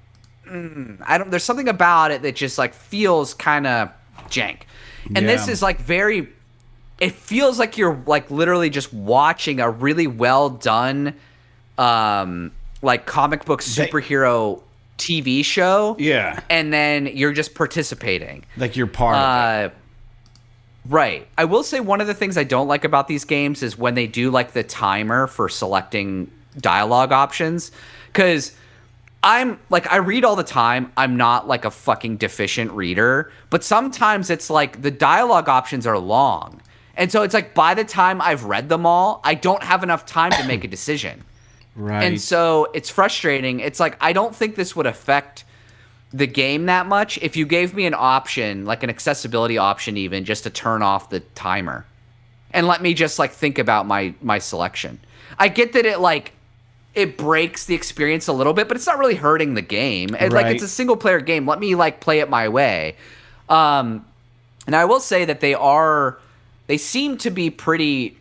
there's something about it that just like feels kind of jank. And this is like it feels like you're like literally just watching a really well done like comic book superhero TV show. Yeah. And then you're just participating. Like you're part of it. Right. I will say one of the things I don't like about these games is when they do like the timer for selecting dialogue options. Because I'm like, I read all the time. I'm not like a fucking deficient reader. But sometimes it's like the dialogue options are long. And so it's like by the time I've read them all, I don't have enough time to make a decision. Right. And so it's frustrating. It's like, I don't think this would affect the game that much if you gave me an option, like an accessibility option even, just to turn off the timer and let me just like think about my selection. I get that it breaks the experience a little bit, but it's not really hurting the game. And like it's a single player game. Let me like play it my way. And I will say that they seem to be pretty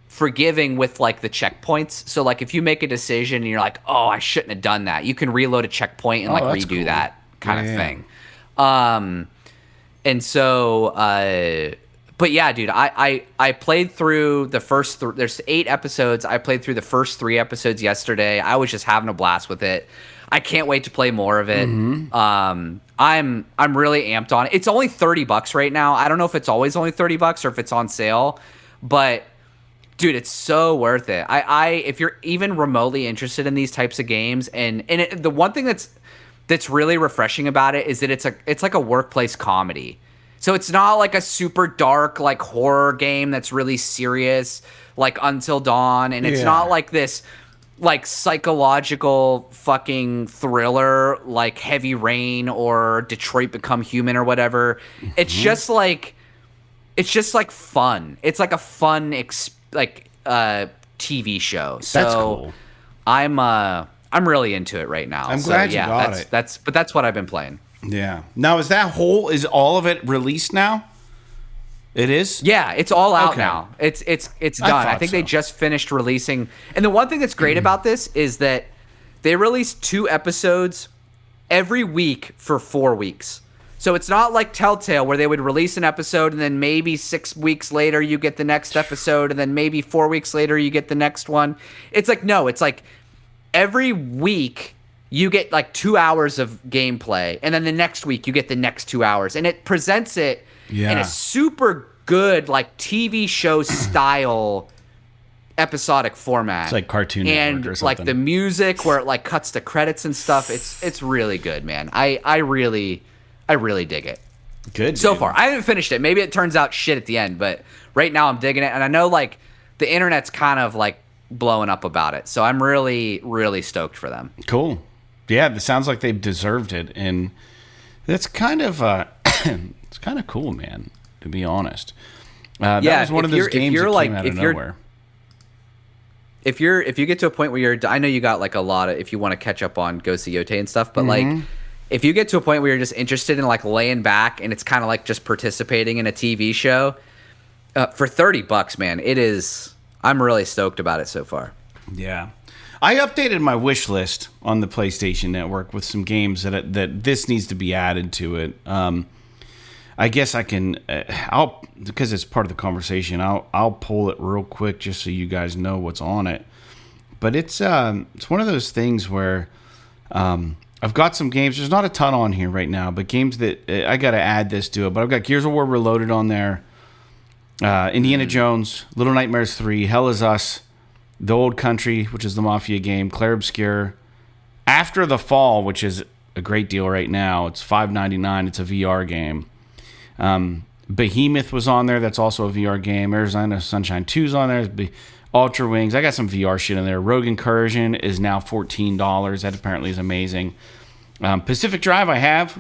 forgiving with like the checkpoints. So like if you make a decision and you're like, oh, I shouldn't have done that, you can reload a checkpoint and like redo that kind of thing. And so but yeah, dude, I played through the first there's 8 episodes. I played through the first 3 episodes yesterday. I was just having a blast with it. I can't wait to play more of it. I'm really amped on it. It's only $30 right now. I don't know if it's always only $30 or if it's on sale, but dude, it's so worth it. If you're even remotely interested in these types of games, and the one thing that's really refreshing about it is that it's like a workplace comedy. So it's not like a super dark like horror game that's really serious like Until Dawn, and it's not like this like psychological fucking thriller like Heavy Rain or Detroit Become Human or whatever. It's just like fun. It's like a fun TV show. So that's cool. I'm really into it right now. I'm glad you got it. That's what I've been playing. Yeah. Now is all of it released now? It is? Yeah, it's all out now. It's done. I think so. they just finished releasing. And the one thing that's great about this is that they release 2 episodes every week for 4 weeks. So it's not like Telltale where they would release an episode and then maybe 6 weeks later you get the next episode and then maybe 4 weeks later you get the next one. It's like, no, it's like every week you get like 2 hours of gameplay and then the next week you get the next 2 hours. And it presents it in a super good like TV show style episodic format. It's like Cartoon Network or something. And like the music where it like cuts to credits and stuff. It's really good, man. I really dig it. Good. So far. I haven't finished it. Maybe it turns out shit at the end, but right now I'm digging it. And I know like the internet's kind of like blowing up about it. So I'm really, really stoked for them. Cool. Yeah, it sounds like they've deserved it, and that's kind of it's kind of cool, man. To be honest, that was one of those games that came out of nowhere. If you get to a point where I know you got like a lot of, if you want to catch up on Ghost of Yotei and stuff, but like if you get to a point where you're just interested in like laying back and it's kind of like just participating in a TV show for $30, man, it is. I'm really stoked about it so far. Yeah. I updated my wish list on the PlayStation Network with some games that this needs to be added to it. I guess I can. I'll, because it's part of the conversation. I'll pull it real quick just so you guys know what's on it. But it's one of those things where I've got some games. There's not a ton on here right now, but games that I got to add this to it. But I've got Gears of War Reloaded on there, Indiana Jones, Little Nightmares 3, Hell Is Us, The Old Country, which is the Mafia game, Clair Obscur, After the Fall, which is a great deal right now. It's $5.99. It's a VR game. Behemoth was on there. That's also a VR game. Arizona Sunshine 2's on there. Ultra Wings. I got some VR shit in there. Rogue Incursion is now $14. That apparently is amazing. Pacific Drive I have.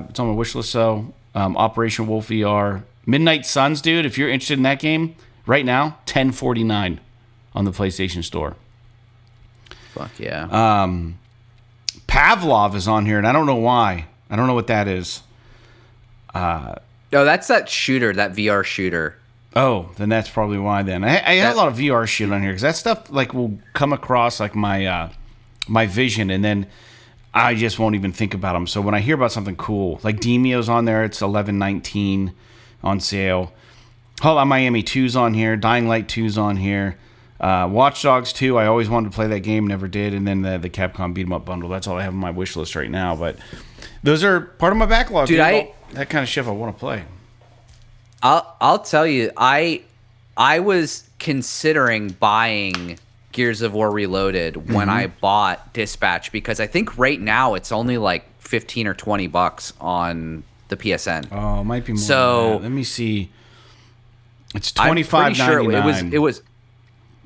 It's on my wish list. So Operation Wolf VR. Midnight Suns, dude. If you're interested in that game right now, $10.49 on the PlayStation Store. Fuck yeah. Pavlov is on here, and I don't know why. I don't know what that is. Oh, that's that shooter, that VR shooter. Oh, then that's probably why. Then I had a lot of VR shit on here because that stuff like will come across like my my vision, and then I just won't even think about them. So when I hear about something cool, like Demio's on there, it's $11.19 on sale. Hotline Miami 2's on here. Dying Light 2's on here. Watch Dogs 2, I always wanted to play that game, never did. And then the Capcom Beat 'em Up bundle. That's all I have on my wish list right now. But those are part of my backlog. Dude, that kind of shit I want to play. I'll tell you, I was considering buying Gears of War Reloaded when I bought Dispatch, because I think right now it's only like $15 or $20 on the PSN. Oh, it might be more. So than that. Let me see. It's $25.99. Sure it was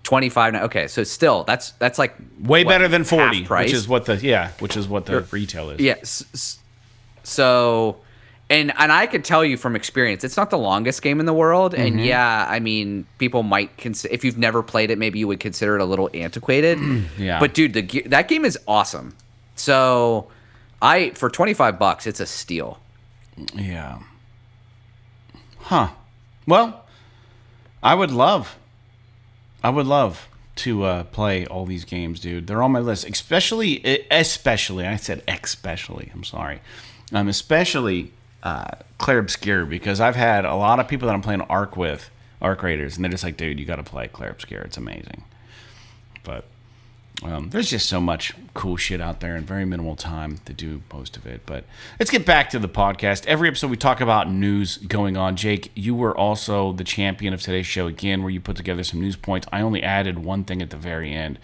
25. Okay, so still that's like way better than 40, which is what the retail is. Yes. So, and I could tell you from experience, it's not the longest game in the world. And yeah, I mean, people might consider, if you've never played it, maybe you would consider it a little antiquated. Yeah. But dude, that game is awesome. So, for $25, it's a steal. Yeah. Huh. Well, I would love to play all these games, dude. They're on my list, especially. I'm sorry. Especially Clair Obscur, because I've had a lot of people that I'm playing Arc Raiders, and they're just like, dude, you got to play Clair Obscur. It's amazing. But there's just so much cool shit out there in very minimal time to do most of it. But let's get back to the podcast. Every episode we talk about news going on. Jake, you were also the champion of today's show again, where you put together some news points. I only added one thing at the very end.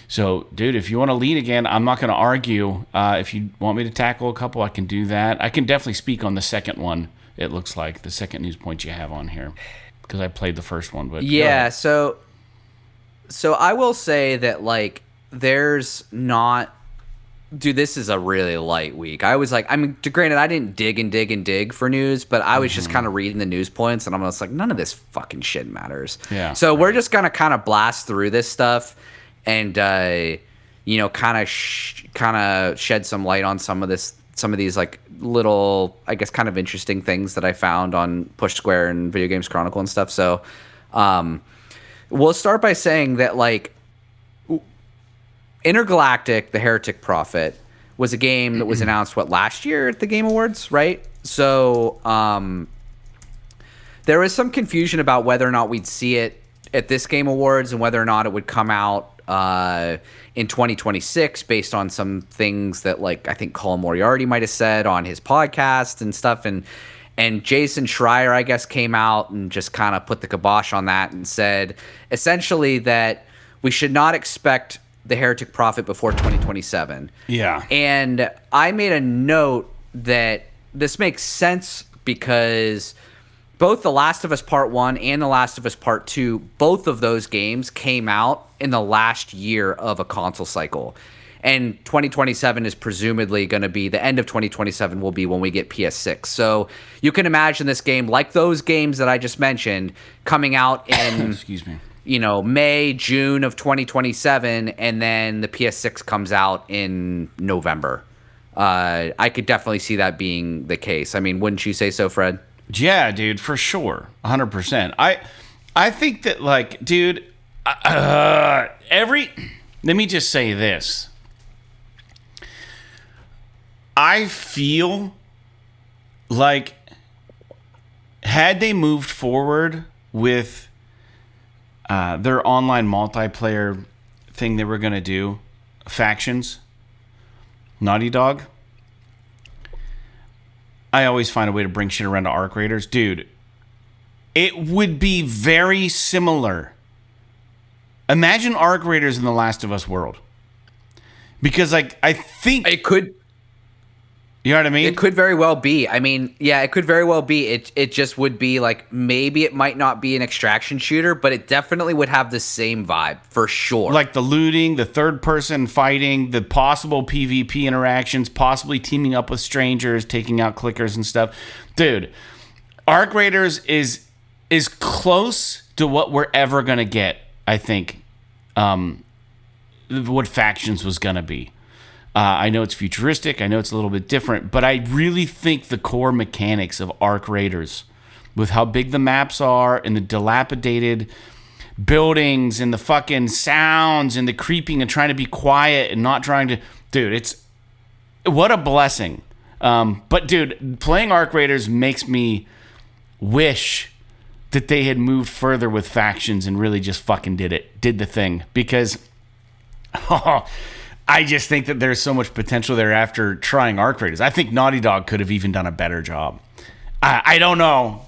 So, dude, if you want to lead again, I'm not going to argue. If you want me to tackle a couple, I can do that. I can definitely speak on the second one, it looks like, the second news point you have on here, because I played the first one. But yeah, So I will say that, like, there's not... Dude, this is a really light week. I was like... I mean, granted, I didn't dig for news, but I was just kind of reading the news points, and I'm just like, none of this fucking shit matters. Yeah. So we're just going to kind of blast through this stuff and, kind of shed some light on some of these, like, little, I guess, kind of interesting things that I found on Push Square and Video Games Chronicle and stuff. So, we'll start by saying that, like, Intergalactic, the Heretic Prophet, was a game that was announced, last year at the Game Awards, right? So there was some confusion about whether or not we'd see it at this Game Awards and whether or not it would come out in 2026 based on some things that, like, I think Colin Moriarty might have said on his podcast and stuff. And Jason Schreier, I guess, came out and just kind of put the kibosh on that and said essentially that we should not expect the Heretic Prophet before 2027. Yeah. And I made a note that this makes sense because both The Last of Us Part 1 and The Last of Us Part 2, both of those games came out in the last year of a console cycle. And 2027 is presumably going to be, the end of 2027 will be when we get PS6. So you can imagine this game, like those games that I just mentioned, coming out in excuse me, May, June of 2027, and then the PS6 comes out in November. I could definitely see that being the case. I mean, wouldn't you say so, Fred? Yeah, dude, for sure, 100%. I think that, like, dude, let me just say this. I feel like had they moved forward with their online multiplayer thing they were going to do, factions, Naughty Dog, I always find a way to bring shit around to Arc Raiders. Dude, it would be very similar. Imagine Arc Raiders in the Last of Us world. Because, like, I think... It could... You know what I mean? It could very well be. I mean, yeah, it could very well be. It just would be like, maybe it might not be an extraction shooter, but it definitely would have the same vibe for sure. Like the looting, the third person fighting, the possible PvP interactions, possibly teaming up with strangers, taking out clickers and stuff. Dude, Arc Raiders is close to what we're ever going to get, I think, what Factions was going to be. I know it's futuristic. I know it's a little bit different, but I really think the core mechanics of Arc Raiders, with how big the maps are and the dilapidated buildings and the fucking sounds and the creeping and trying to be quiet and not trying to... Dude, it's... What a blessing. But, dude, playing Arc Raiders makes me wish that they had moved further with Factions and really just fucking did the thing. Because... I just think that there's so much potential there after trying Arc Raiders. I think Naughty Dog could have even done a better job. I don't know.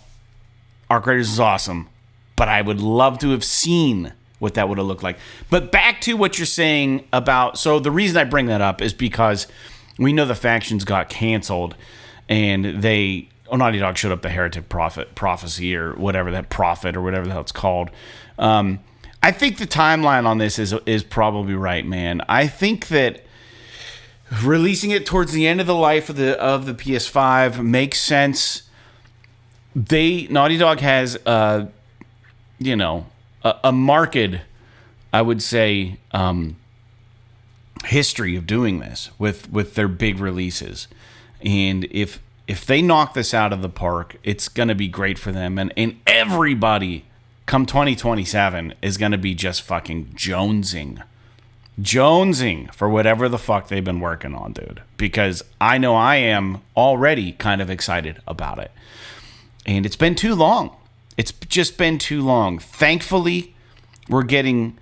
Arc Raiders is awesome, but I would love to have seen what that would have looked like. But back to what you're saying about... So the reason I bring that up is because we know the Factions got canceled, and Naughty Dog showed up the Heretic Prophecy or whatever, that Prophet or whatever the hell it's called. I think the timeline on this is probably right, man. I think that releasing it towards the end of the life of the PS5 makes sense. Naughty Dog has a marked, I would say, history of doing this with their big releases, and if they knock this out of the park, it's gonna be great for them, and everybody come 2027 is going to be just fucking jonesing for whatever the fuck they've been working on, dude. Because I know I am already kind of excited about it. And it's been too long. It's just been too long. Thankfully, we're getting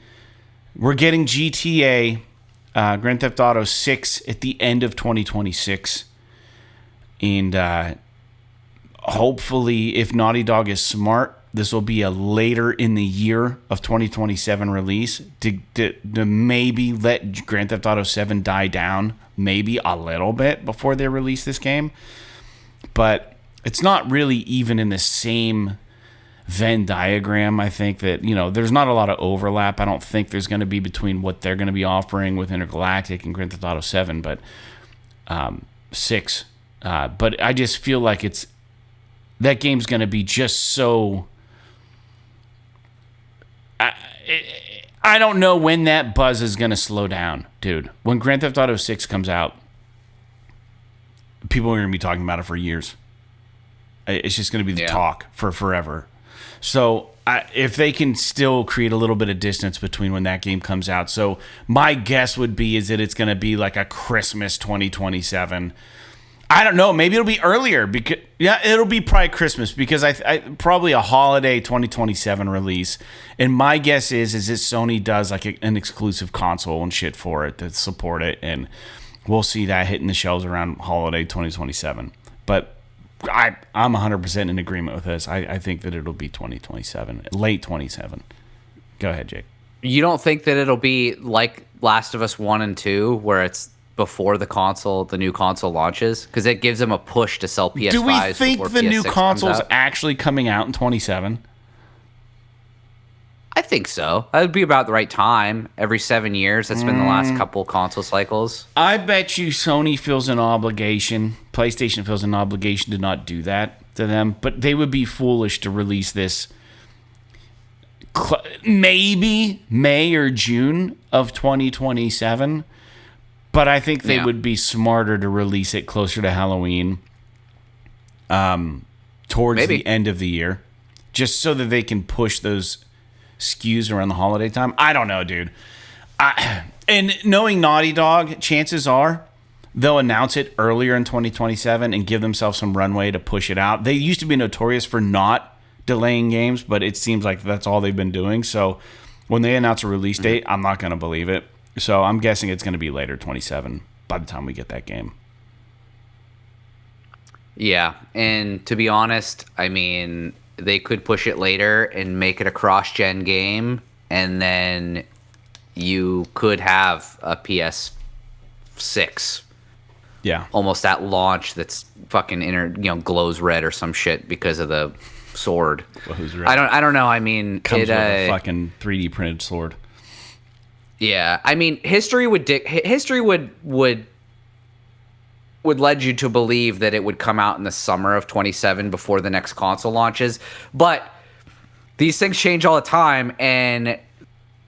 GTA, Grand Theft Auto 6 at the end of 2026. And hopefully, if Naughty Dog is smart, this will be a later in the year of 2027 release to maybe let Grand Theft Auto 7 die down maybe a little bit before they release this game. But it's not really even in the same Venn diagram. I think that, there's not a lot of overlap. I don't think there's going to be between what they're going to be offering with Intergalactic and Grand Theft Auto 7, but 6. But I just feel like that game's going to be just so... I don't know when that buzz is going to slow down, dude. When Grand Theft Auto 6 comes out, people are going to be talking about it for years. It's just going to be the talk for forever. So if they can still create a little bit of distance between when that game comes out. So my guess would be is that it's going to be like a Christmas 2027. I don't know. Maybe it'll be earlier because it'll be probably Christmas because I probably a holiday 2027 release. And my guess is that Sony does like an exclusive console and shit for it to support it, and we'll see that hitting the shelves around holiday 2027. But I'm 100% in agreement with this. I think that it'll be 2027, late 27. Go ahead, Jake. You don't think that it'll be like Last of Us 1 and 2, where it's before the new console launches, because it gives them a push to sell PS5s. Do we think the new console's out. actually coming out in 27? I think so. That would be about the right time. Every 7 years. That's been the last couple console cycles. I bet you Sony feels an obligation. PlayStation feels an obligation to not do that to them. But they would be foolish to release this maybe May or June of 2027. But I think they would be smarter to release it closer to Halloween, towards the end of the year, just so that they can push those SKUs around the holiday time. I don't know, dude. And knowing Naughty Dog, chances are they'll announce it earlier in 2027 and give themselves some runway to push it out. They used to be notorious for not delaying games, but it seems like that's all they've been doing. So when they announce a release date, I'm not going to believe it. So I'm guessing it's going to be later 27 by the time we get that game. Yeah, and to be honest, I mean, they could push it later and make it a cross-gen game, and then you could have a PS6. Yeah. Almost at launch that's fucking glows red or some shit because of the sword. Glows red. I don't know. I mean, comes with a fucking 3D printed sword. Yeah, I mean, history would lead you to believe that it would come out in the summer of 27 before the next console launches, but these things change all the time, and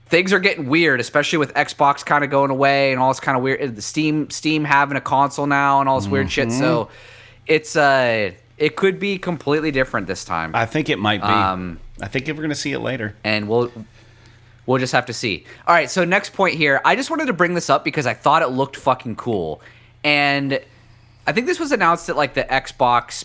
things are getting weird, especially with Xbox kind of going away and all this kind of weird. Steam having a console now and all this weird shit. So it could be completely different this time. I think it might be. I think we're going to see it later, and we'll just have to see. All right, so next point here. I just wanted to bring this up because I thought it looked fucking cool. And I think this was announced at like the Xbox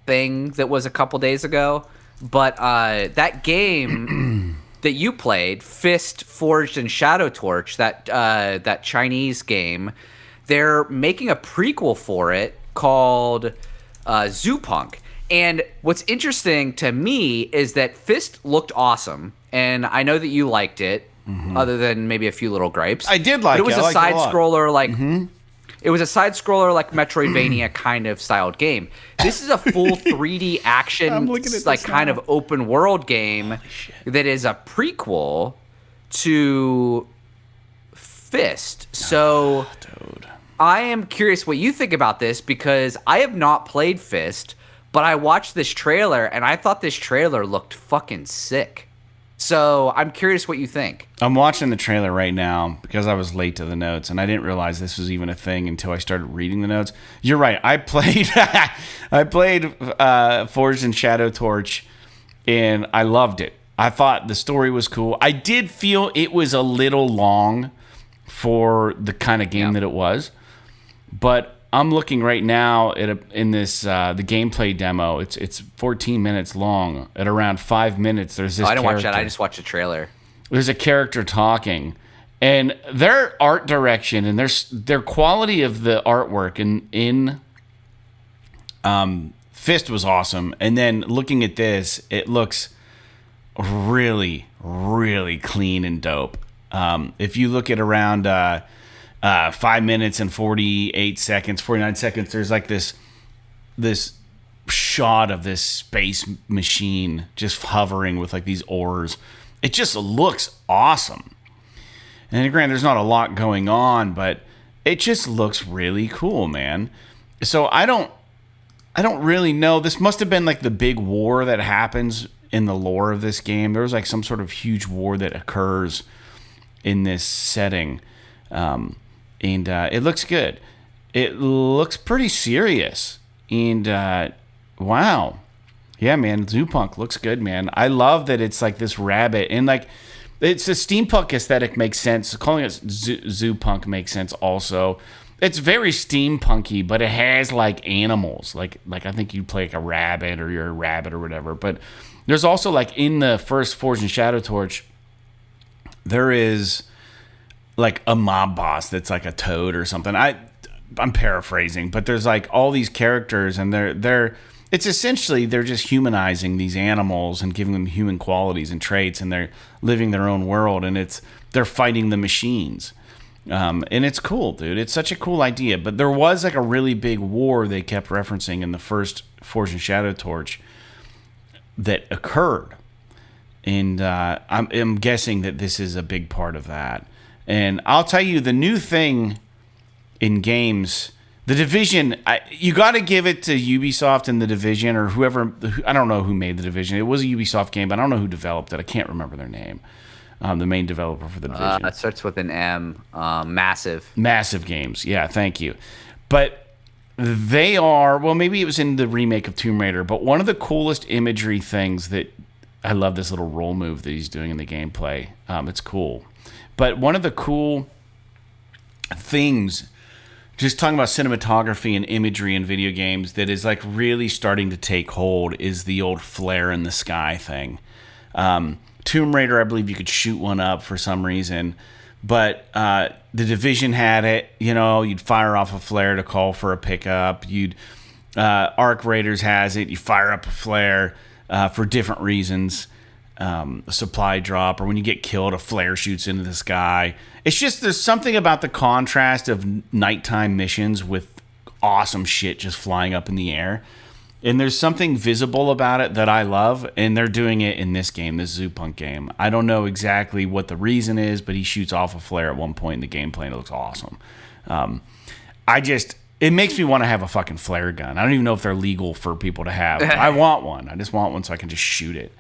thing that was a couple days ago. But that game that you played, Fist, Forged, and Shadow Torch, that Chinese game, they're making a prequel for it called Zoopunk. And what's interesting to me is that Fist looked awesome. And I know that you liked it, other than maybe a few little gripes. I did like it. It was a side scroller, like it was a side scroller, like Metroidvania kind of styled game. This is a full 3D action, like kind of open world game that is a prequel to Fist. So, dude, I am curious what you think about this because I have not played Fist, but I watched this trailer and I thought this trailer looked fucking sick. So I'm curious what you think. I'm watching the trailer right now because I was late to the notes, and I didn't realize this was even a thing until I started reading the notes. You're right. I played Forged and Shadow Torch, and I loved it. I thought the story was cool. I did feel it was a little long for the kind of game that it was, but I'm looking right now at the gameplay demo. It's 14 minutes long. At around 5 minutes, there's this. I didn't character. watch that. I just watched the trailer. There's a character talking, and their art direction and their quality of the artwork in Fist was awesome. And then looking at this, it looks really, really clean and dope. If you look at around 5 minutes and 49 seconds, there's like this shot of this space machine just hovering with like these oars. It just looks awesome. And granted, there's not a lot going on, but it just looks really cool, man. So I don't really know. This must have been like the big war that happens in the lore of this game. There was like some sort of huge war that occurs in this setting. And it looks good. It looks pretty serious. And wow. Yeah, man, Zoopunk looks good, man. I love that it's like this rabbit. And like, it's a steampunk aesthetic makes sense. Calling it Zoopunk makes sense also. It's very steampunky, but it has like animals. Like I think you play like a rabbit or you're a rabbit or whatever. But there's also like in the first Forged and Shadow Torch, there is like a mob boss that's like a toad or something. I'm paraphrasing, but there's like all these characters, and it's essentially they're just humanizing these animals and giving them human qualities and traits, and they're living their own world, and they're fighting the machines. And it's cool, dude. It's such a cool idea. But there was like a really big war they kept referencing in the first Forge and Shadow Torch that occurred. And I'm guessing that this is a big part of that. And I'll tell you, the new thing in games, The Division, you got to give it to Ubisoft and The Division, or whoever. I don't know who made The Division. It was a Ubisoft game, but I don't know who developed it. I can't remember their name. The main developer for The Division. It starts with an M. Massive. Massive Games. Yeah, thank you. But they are, well, maybe it was in the remake of Tomb Raider, but one of the coolest imagery things that, I love this little roll move that he's doing in the gameplay. It's cool. But one of the cool things, just talking about cinematography and imagery in video games, that is like really starting to take hold is the old flare in the sky thing. Tomb Raider, I believe you could shoot one up for some reason, but The Division had it. You know, you'd fire off a flare to call for a pickup. Arc Raiders has it. You fire up a flare for different reasons. A supply drop, or when you get killed, a flare shoots into the sky. It's just, there's something about the contrast of nighttime missions with awesome shit just flying up in the air. And there's something visible about it that I love, and they're doing it in this game, this Zoopunk game. I don't know exactly what the reason is, but he shoots off a flare at one point in the gameplay, and it looks awesome. It makes me want to have a fucking flare gun. I don't even know if they're legal for people to have. I want one. I just want one so I can just shoot it.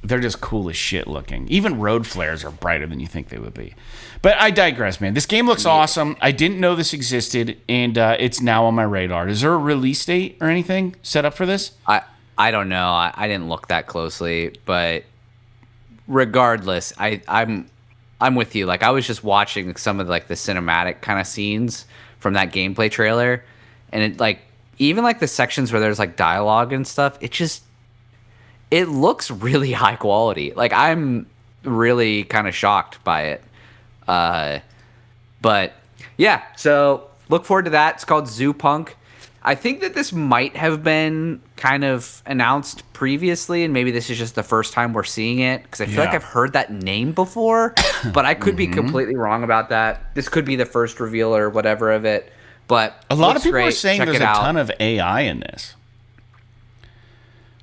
They're just cool as shit looking. Even road flares are brighter than you think they would be. But I digress, man. This game looks awesome. I didn't know this existed, and it's now on my radar. Is there a release date or anything set up for this? I don't know. I didn't look that closely, but regardless, I'm with you. Like, I was just watching some of like the cinematic kind of scenes from that gameplay trailer, and it like even like the sections where there's like dialogue and stuff, it looks really high quality. Like, I'm really kind of shocked by it. But yeah, so look forward to that. It's called Zoopunk. I think that this might have been kind of announced previously, and maybe this is just the first time we're seeing it, because I feel like I've heard that name before, but I could be completely wrong about that. This could be the first reveal or whatever of it. But a lot of people are saying there's a ton of AI in this.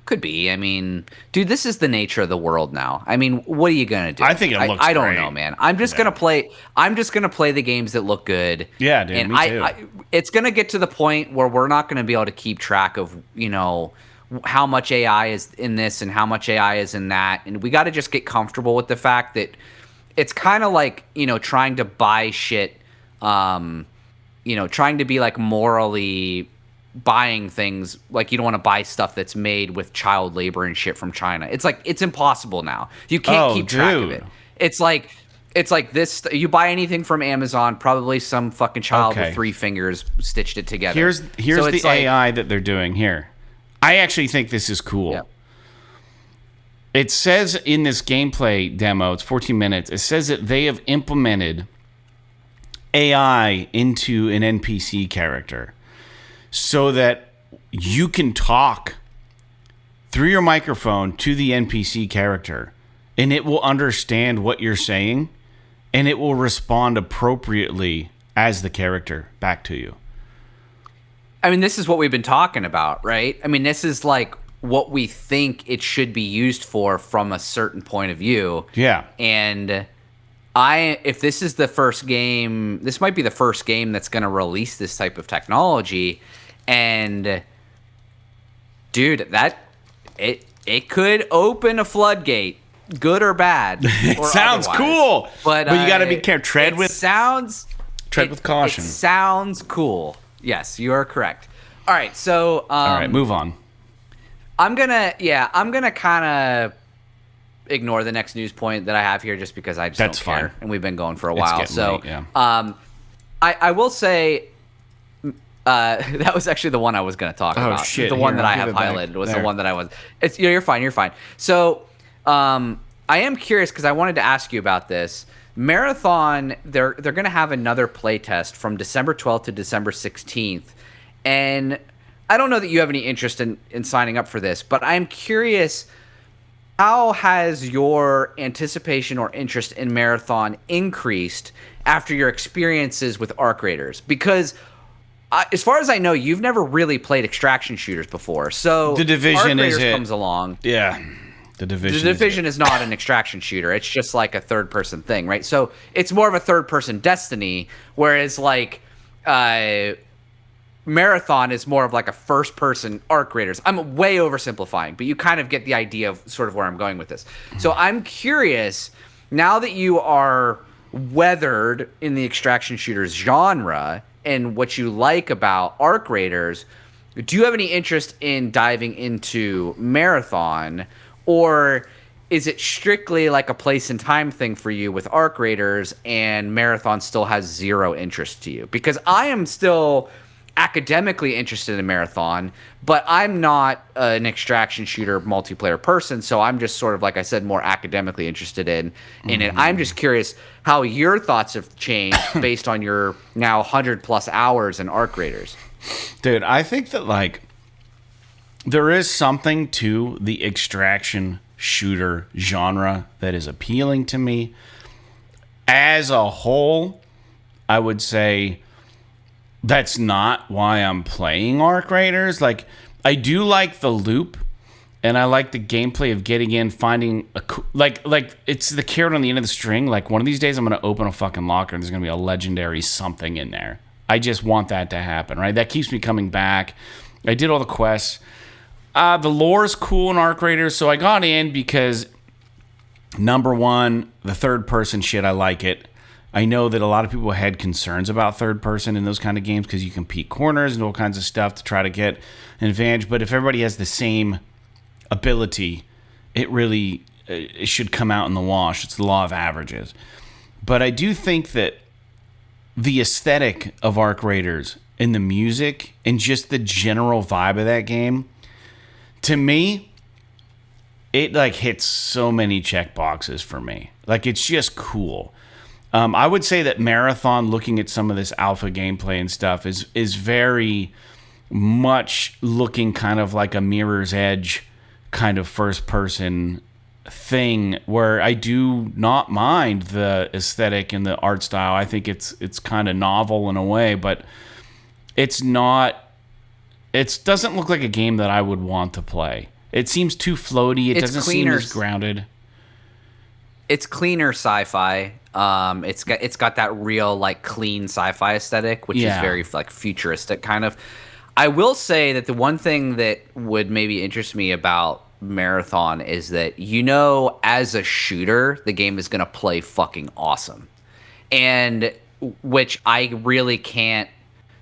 Could be. I mean, dude, this is the nature of the world now. I mean, what are you gonna do? I think it looks I don't great. know, man. I'm just gonna play the games that look good. Yeah, dude. And me too. It's gonna get to the point where we're not gonna be able to keep track of, you know, how much AI is in this and how much AI is in that, and we got to just get comfortable with the fact that it's kind of like, you know, trying to buy shit, trying to be like morally buying things, like you don't want to buy stuff that's made with child labor and shit from China. It's like, it's impossible now. You can't keep track of it. It's like this, you buy anything from Amazon, probably some fucking child with 3 fingers stitched it together. Here's so the AI that they're doing here. I actually think this is cool. Yep. It says in this gameplay demo, it's 14 minutes, it says that they have implemented AI into an NPC character so that you can talk through your microphone to the NPC character, and it will understand what you're saying, and it will respond appropriately as the character back to you. I mean, this is what we've been talking about, right? I mean, this is like what we think it should be used for from a certain point of view. Yeah. And if this is the first game, this might be the first game that's going to release this type of technology. And dude, it could open a floodgate, good or bad. It sounds cool, but you got to be careful. Tread with caution. It sounds cool. Yes, you are correct. All right, so all right, move on. I'm gonna kind of ignore the next news point that I have here, just because I just don't care, fine. And we've been going for a while. So, late, yeah. I will say that was actually the one I was going to talk about. Oh shit! The one that I have highlighted was the one that I was. It's you're fine. You're fine. So, I am curious because I wanted to ask you about this. Marathon, they're going to have another playtest from December 12th to December 16th. And I don't know that you have any interest in signing up for this, but I'm curious, how has your anticipation or interest in Marathon increased after your experiences with Arc Raiders? Because as far as I know, you've never really played extraction shooters before. So The Division Arc Raiders is it. comes along. Yeah. The Division is not an extraction shooter. It's just like a third-person thing, right? So it's more of a third-person Destiny, whereas like Marathon is more of like a first-person Arc Raiders. I'm way oversimplifying, but you kind of get the idea of sort of where I'm going with this. So I'm curious, now that you are weathered in the extraction shooters genre and what you like about Arc Raiders, do you have any interest in diving into Marathon, or is it strictly like a place and time thing for you with Arc Raiders and Marathon still has zero interest to you? Because I am still academically interested in Marathon, but I'm not an extraction shooter multiplayer person, so I'm just sort of, like I said, more academically interested in it. I'm just curious how your thoughts have changed based on your now 100+ hours in Arc Raiders. Dude, I think that like there is something to the extraction shooter genre that is appealing to me. As a whole, I would say that's not why I'm playing Arc Raiders. Like, I do like the loop, and I like the gameplay of getting in, finding a like it's the carrot on the end of the string. Like, one of these days, I'm gonna open a fucking locker and there's gonna be a legendary something in there. I just want that to happen, right? That keeps me coming back. I did all the quests. The lore is cool in Arc Raiders, so I got in because, number one, the third-person shit, I like it. I know that a lot of people had concerns about third-person in those kind of games because you can peek corners and all kinds of stuff to try to get an advantage. But if everybody has the same ability, it should come out in the wash. It's the law of averages. But I do think that the aesthetic of Arc Raiders and the music and just the general vibe of that game, to me, it like hits so many check boxes for me. Like, it's just cool. I would say that Marathon, looking at some of this alpha gameplay and stuff, is very much looking kind of like a Mirror's Edge kind of first-person thing, where I do not mind the aesthetic and the art style. I think it's kind of novel in a way, but it's not. It doesn't look like a game that I would want to play. It seems too floaty. It doesn't seem as grounded. It's cleaner sci-fi. It's got that real like clean sci-fi aesthetic, which is very like futuristic kind of. I will say that the one thing that would maybe interest me about Marathon is that, as a shooter, the game is going to play fucking awesome, and which I really can't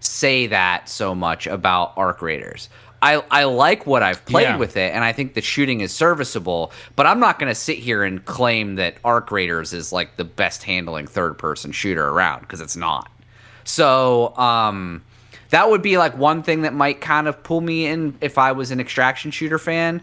say that so much about Arc Raiders. I like what I've played with it, and I think the shooting is serviceable, but I'm not going to sit here and claim that Arc Raiders is like the best handling third-person shooter around, because it's not. So that would be like one thing that might kind of pull me in if I was an extraction shooter fan.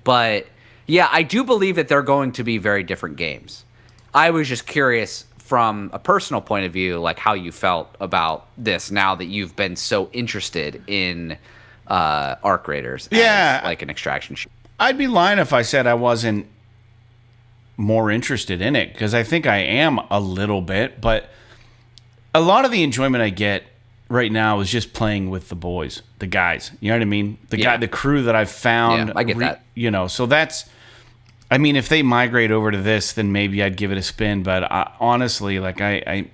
But yeah, I do believe that they're going to be very different games. I was just curious from a personal point of view, like how you felt about this now that you've been so interested in Arc Raiders as like an extraction shooter. I'd be lying if I said I wasn't more interested in it, because I think I am a little bit, but a lot of the enjoyment I get right now is just playing with the boys, the guys. You know what I mean? The crew that I've found. Yeah, I get that. So that's, I mean, if they migrate over to this, then maybe I'd give it a spin. But honestly, like I'm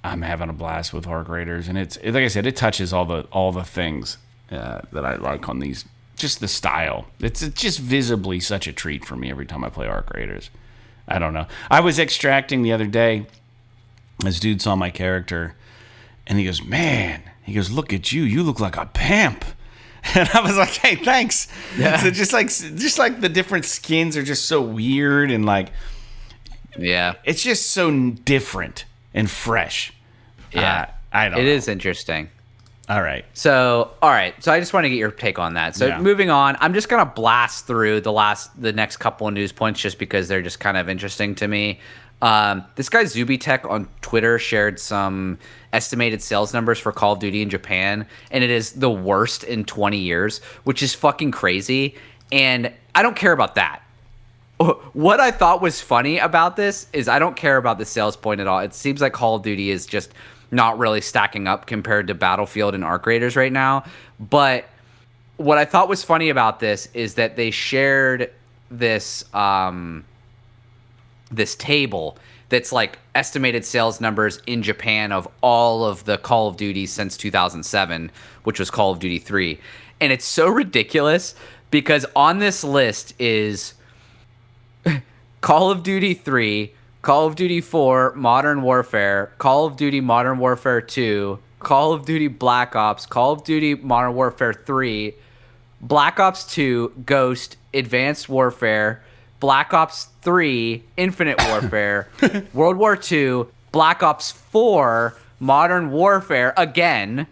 having a blast with Arc Raiders, and it's like I said, it touches all the things that I like on these. Just the style. It's just visibly such a treat for me every time I play Arc Raiders. I don't know. I was extracting the other day. This dude saw my character, and he goes, "Man," he goes, "look at you. You look like a pimp." And I was like, "Hey, thanks." Yeah. So just like the different skins are just so weird, and like, it's just so different and fresh. Yeah, I don't know. It is interesting. All right. So I just want to get your take on that. So moving on, I'm just gonna blast through the next couple of news points just because they're just kind of interesting to me. This guy Zoopunk on Twitter shared some estimated sales numbers for Call of Duty in Japan, and it is the worst in 20 years, which is fucking crazy. And I don't care about that. What I thought was funny about this is I don't care about the sales point at all. It seems like Call of Duty is just not really stacking up compared to Battlefield and Arc Raiders right now. But what I thought was funny about this is that they shared this this table that's like estimated sales numbers in Japan of all of the Call of Duty since 2007, which was Call of Duty 3. And it's so ridiculous because on this list is Call of Duty 3, Call of Duty 4, Modern Warfare, Call of Duty Modern Warfare 2, Call of Duty Black Ops, Call of Duty Modern Warfare 3, Black Ops 2, Ghost, Advanced Warfare, Black Ops 3, Infinite Warfare, World War 2, Black Ops 4, Modern Warfare again,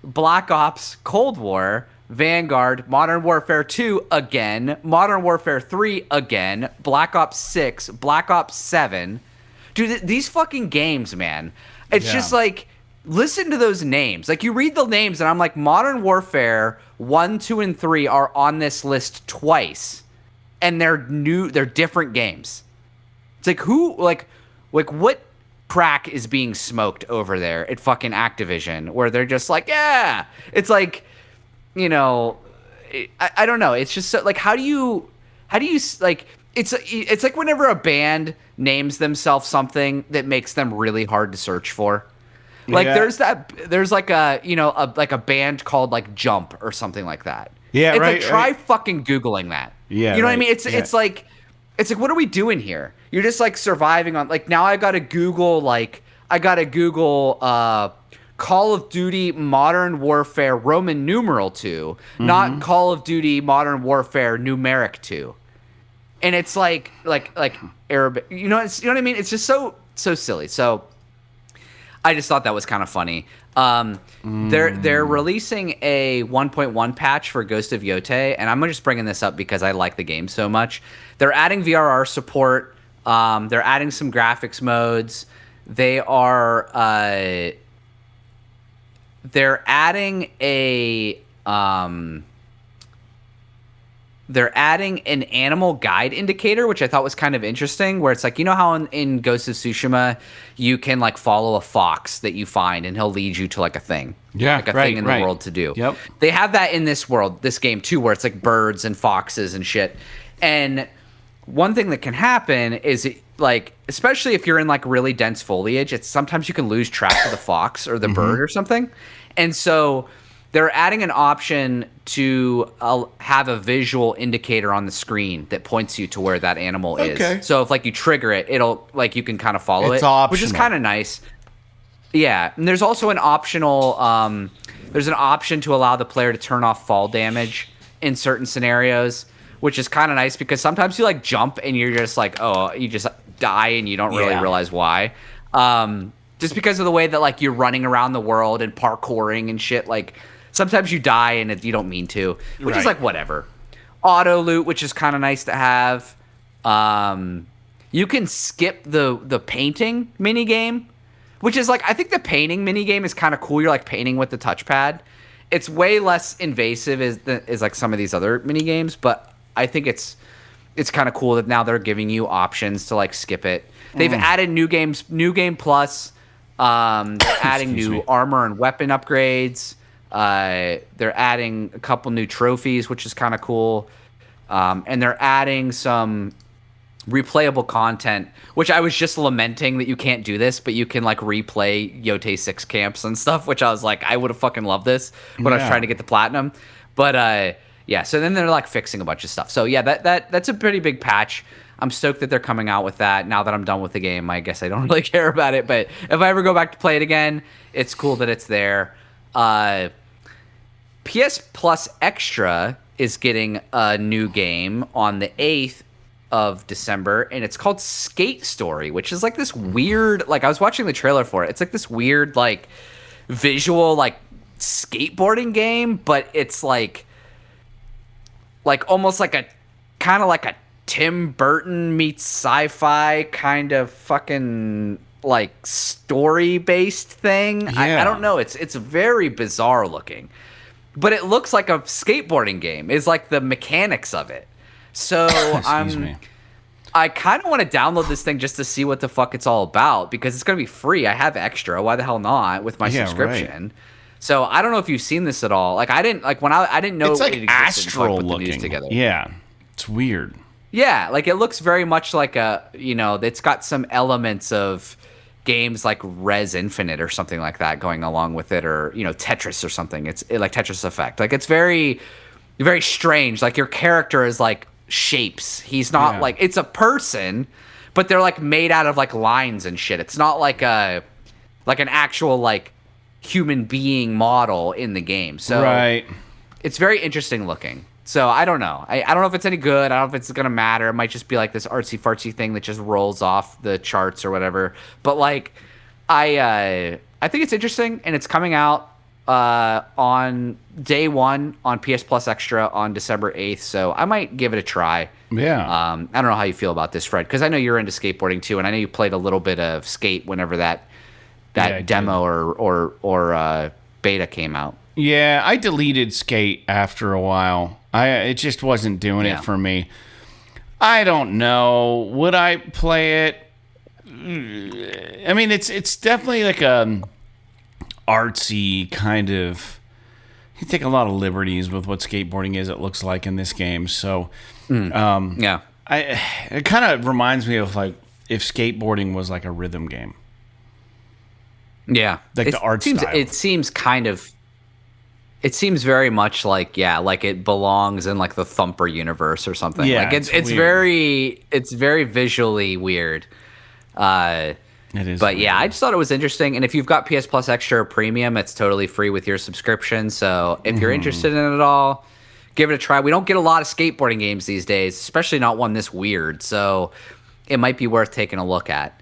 Black Ops Cold War, Vanguard, Modern Warfare 2 again, Modern Warfare 3 again, Black Ops 6, Black Ops 7. Dude, these fucking games, man. It's just like, listen to those names. Like, you read the names, and I'm like, Modern Warfare 1, 2, and 3 are on this list twice. And they're different games. It's like, what crack is being smoked over there at fucking Activision, where they're just like, yeah. It's like, you know, I don't know. It's just so, like, how do you like, it's like whenever a band names themselves something that makes them really hard to search for. Like there's like a, you know, a band called like Jump or something like that. Yeah, it's right. Like, try fucking Googling that. Yeah, you know what I mean? It's like what are we doing here? You're just like surviving on, like, now I gotta Google Call of Duty Modern Warfare Roman numeral 2, not Call of Duty Modern Warfare numeric 2. And it's like Arabic, you know what I mean? It's just so silly. So I just thought that was kind of funny. They're releasing a 1.1 patch for Ghost of Yotei, and I'm just bringing this up because I like the game so much. They're adding VRR support. They're adding some graphics modes. They're adding an animal guide indicator, which I thought was kind of interesting, where it's like, you know how in Ghost of Tsushima you can like follow a fox that you find and he'll lead you to like a thing. Yeah, like a thing in the world to do. Yep. They have that in this game too, where it's like birds and foxes and shit. And one thing that can happen is like, especially if you're in like really dense foliage, it's sometimes you can lose track of the fox or the bird or something. And so they're adding an option to have a visual indicator on the screen that points you to where that animal is. So if like you trigger it, it'll like, you can kind of follow it, which is kind of nice. Yeah. And there's also an optional, there's an option to allow the player to turn off fall damage in certain scenarios, which is kind of nice because sometimes you like jump and you're just like, oh, you just die and you don't really realize why. Just because of the way that like you're running around the world and parkouring and shit, like sometimes you die and you don't mean to, which is like whatever. Auto loot, which is kind of nice to have. You can skip the painting mini game, which is like, I think the painting mini game is kind of cool. You're like painting with the touchpad. It's way less invasive as like some of these other mini games, but I think it's kind of cool that now they're giving you options to like skip it. They've added new game plus. Adding new armor and weapon upgrades. They're adding a couple new trophies, which is kind of cool. And they're adding some replayable content, which I was just lamenting that you can't do this, but you can like replay Yotei 6 camps and stuff, which I was like, I would have fucking loved this when I was trying to get the platinum. But yeah, so then they're like fixing a bunch of stuff. So yeah, that's a pretty big patch. I'm stoked that they're coming out with that. Now that I'm done with the game, I guess I don't really care about it. But if I ever go back to play it again, it's cool that it's there. PS Plus Extra is getting a new game on the 8th of December, and it's called Skate Story, which is like this weird, like I was watching the trailer for it. It's like this weird, like visual, like skateboarding game, but it's like almost like a kind of like a Tim Burton meets sci-fi kind of fucking like story-based thing. Yeah. I don't know. It's very bizarre looking, but it looks like a skateboarding game. Is like the mechanics of it. So I kind of want to download this thing just to see what the fuck it's all about because it's going to be free. I have extra. Why the hell not with my subscription? Right. So I don't know if you've seen this at all. Like I didn't know it's like it existed astral until I put the news looking together. Yeah, it's weird. Yeah, like it looks very much like it's got some elements of games like Res Infinite or something like that going along with it, or Tetris or something. It's like Tetris Effect. Like it's very, very strange. Like your character is like shapes. He's not like it's a person, but they're like made out of like lines and shit. It's not like an actual like human being model in the game. So it's very interesting looking. So I don't know. I don't know if it's any good. I don't know if it's gonna matter. It might just be like this artsy fartsy thing that just rolls off the charts or whatever. But like, I think it's interesting, and it's coming out on day one on PS Plus Extra on December 8th. So I might give it a try. Yeah. I don't know how you feel about this, Fred, because I know you're into skateboarding too, and I know you played a little bit of Skate whenever that demo or beta came out. Yeah, I deleted Skate after a while. It just wasn't doing it for me. I don't know. Would I play it? I mean, it's definitely like a artsy kind of. You take a lot of liberties with what skateboarding is. It looks like in this game. So, it kind of reminds me of like if skateboarding was like a rhythm game. Yeah, like the art style. It seems kind of. It seems very much like like it belongs in like the Thumper universe or something. Yeah, like it's very visually weird. It is, but weird. I just thought it was interesting. And if you've got PS Plus Extra Premium, it's totally free with your subscription. So if you're interested in it all, give it a try. We don't get a lot of skateboarding games these days, especially not one this weird. So it might be worth taking a look at.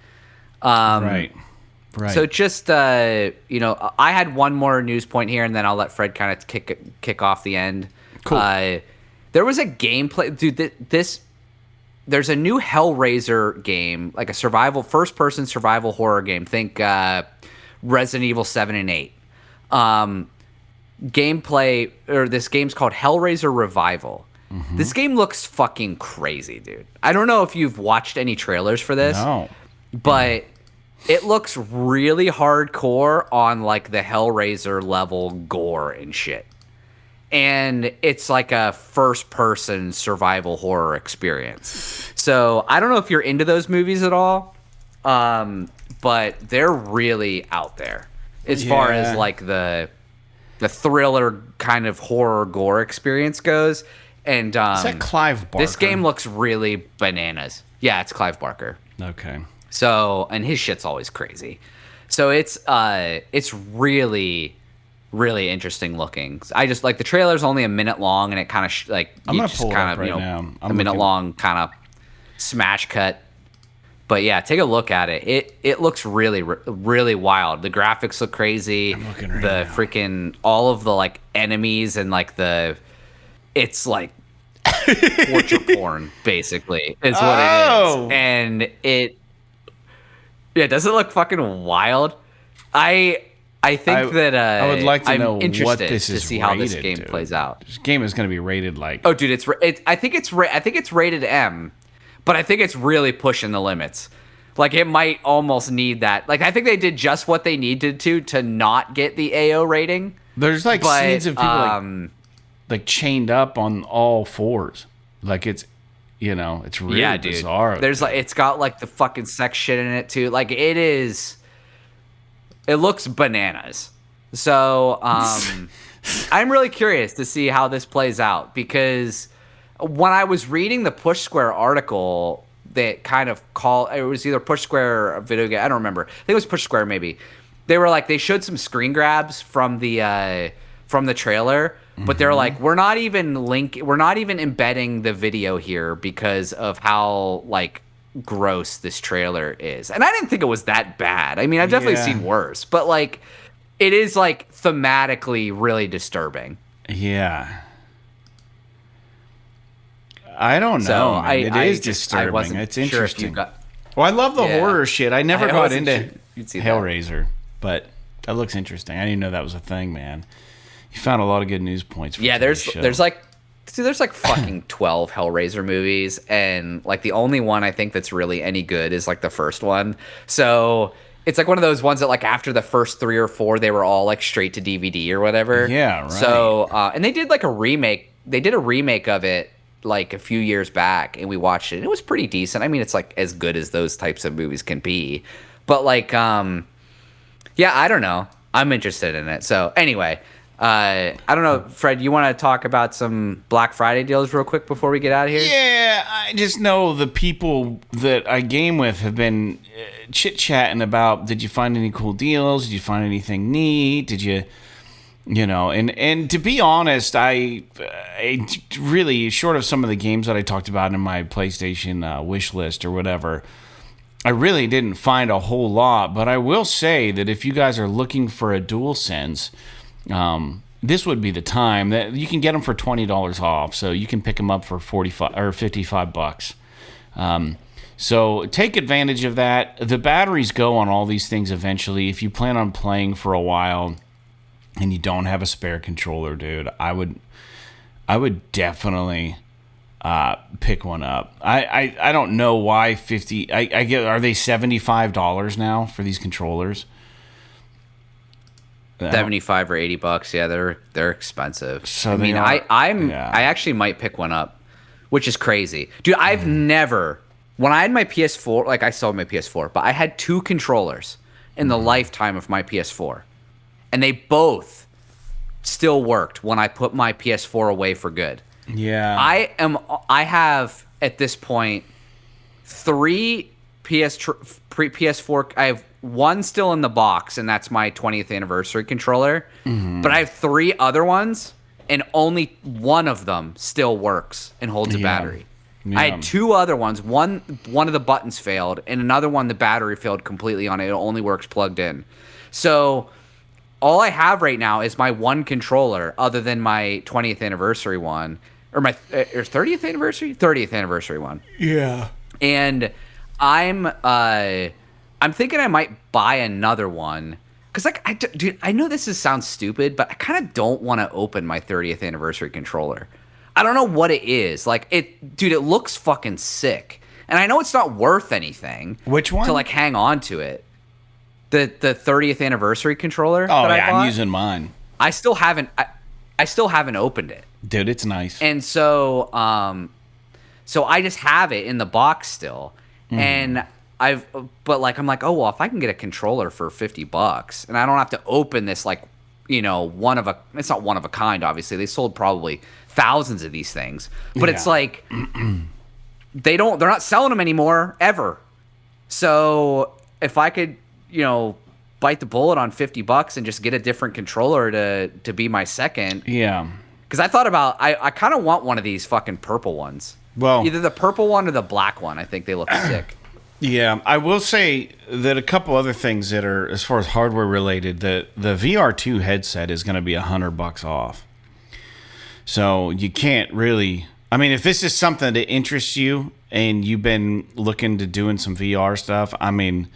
Right. So just I had one more news point here, and then I'll let Fred kind of kick off the end. Cool. There was a gameplay, dude. There's a new Hellraiser game, like a first-person survival horror game. Think Resident Evil 7 and 8. Gameplay, or this game's called Hellraiser Revival. Mm-hmm. This game looks fucking crazy, dude. I don't know if you've watched any trailers for this, but. It looks really hardcore on like the Hellraiser level gore and shit. And it's like a first person survival horror experience. So I don't know if you're into those movies at all. But they're really out there as far as like the thriller kind of horror gore experience goes. And is that Clive Barker? This game looks really bananas. Yeah, it's Clive Barker. Okay. So, and his shit's always crazy. So it's really, really interesting looking. I just like the trailer's only a minute long, and it kind of I'm gonna pull it up right now. A minute long kind of smash cut. But yeah, take a look at it. It looks really, really wild. The graphics look crazy. I'm looking right now. Freaking all of the like enemies and like it's like torture porn basically is what it is, and it. Yeah, does it look fucking wild? I think that I would like to know what this is to see how this game plays out. This game is going to be rated like. Oh, dude, I think it's rated M, but I think it's really pushing the limits. Like it might almost need that. Like I think they did just what they needed to not get the AO rating. There's like scenes of people like chained up on all fours. Like it's. It's really bizarre. There's like it's got like the fucking sex shit in it too. Like it looks bananas. So I'm really curious to see how this plays out because when I was reading the Push Square article that kind of it was either Push Square or a video game. I don't remember. I think it was Push Square maybe. They were like they showed some screen grabs from the trailer. But they're like, we're not even embedding the video here because of how like gross this trailer is. And I didn't think it was that bad. I mean, I've definitely seen worse, but like it is like thematically really disturbing. Yeah. I don't know. It is disturbing. It's interesting. Well, I love the horror shit. I never got into Hellraiser, but that looks interesting. I didn't even know that was a thing, man. You found a lot of good news points. For there's like See, there's like fucking 12 Hellraiser movies, and like the only one I think that's really any good is like the first one. So it's like one of those ones that like after the first 3 or 4, they were all like straight to DVD or whatever. Yeah, right. So and they did like a remake. They did a remake of it like a few years back, and we watched it. And it was pretty decent. I mean, it's like as good as those types of movies can be. But like, yeah, I don't know. I'm interested in it. So anyway. I don't know, Fred, you want to talk about some Black Friday deals real quick before we get out of here? Yeah, I just know the people that I game with have been chit-chatting about, did you find any cool deals? Did you find anything neat? Did you, and to be honest, I really, short of some of the games that I talked about in my PlayStation wish list or whatever, I really didn't find a whole lot. But I will say that if you guys are looking for a DualSense, this would be the time that you can get them for $20 off, so you can pick them up for $45 or $55. So take advantage of that. The batteries go on all these things eventually. If you plan on playing for a while and you don't have a spare controller, dude, I would definitely pick one up. I don't know why 50. I get, are they $75 now for these controllers? 75 or $80. Yeah, they're expensive. So I mean, I actually might pick one up, which is crazy, dude. I've never, when I had my PS4, like I still have my PS4, but I had 2 controllers in the lifetime of my PS4, and they both still worked when I put my PS4 away for good. Yeah, I have at this point 3 PS4. I have 1 still in the box, and that's my 20th anniversary controller. But I have 3 other ones, and only one of them still works and holds a battery. Yeah. I had 2 other ones. One of the buttons failed, and another one the battery failed completely on it. It only works plugged in. So all I have right now is my 1 controller, other than my 20th anniversary one, or my 30th anniversary one. Yeah, and I'm thinking I might buy another one, because like dude, I know this sounds stupid, but I kind of don't want to open my 30th anniversary controller. I don't know what it is. Like dude, it looks fucking sick, and I know it's not worth anything. Which one? To like hang on to it. The 30th anniversary controller. Oh that yeah, I bought. I'm using mine. I still haven't opened it. Dude, it's nice. And so I just have it in the box still, and but like I'm like, oh well, if I can get a controller for $50 and I don't have to open this, like, it's not one of a kind, obviously. They sold probably thousands of these things, but it's like they're not selling them anymore ever. So if I could, bite the bullet on $50 and just get a different controller to be my second. Yeah. Because I thought about, I kind of want one of these fucking purple ones. Well, either the purple one or the black one. I think they look sick. Yeah, I will say that a couple other things that are, as far as hardware related, the VR2 headset is going to be $100 off. So you can't really, I mean, if this is something that interests you and you've been looking to doing some VR stuff, I mean,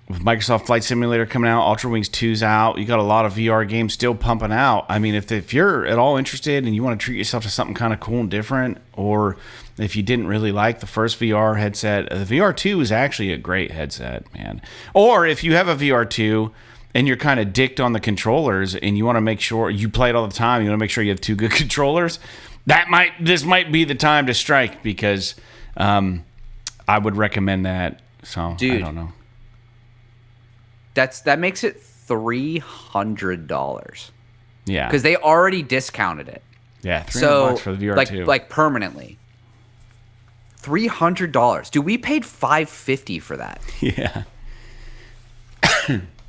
with Microsoft Flight Simulator coming out, Ultra Wings 2's out, you got a lot of VR games still pumping out. I mean, if you're at all interested and you want to treat yourself to something kind of cool and different, or if you didn't really like the first VR headset, the VR2 is actually a great headset, man. Or if you have a VR2 and you're kind of dicked on the controllers and you want to make sure you play it all the time, you want to make sure you have 2 good controllers, this might be the time to strike, because I would recommend that. So, dude, I don't know. That makes it $300. Yeah, because they already discounted it. Yeah, $300 for the VR2, like permanently. $300, dude. We paid $550 for that. Yeah.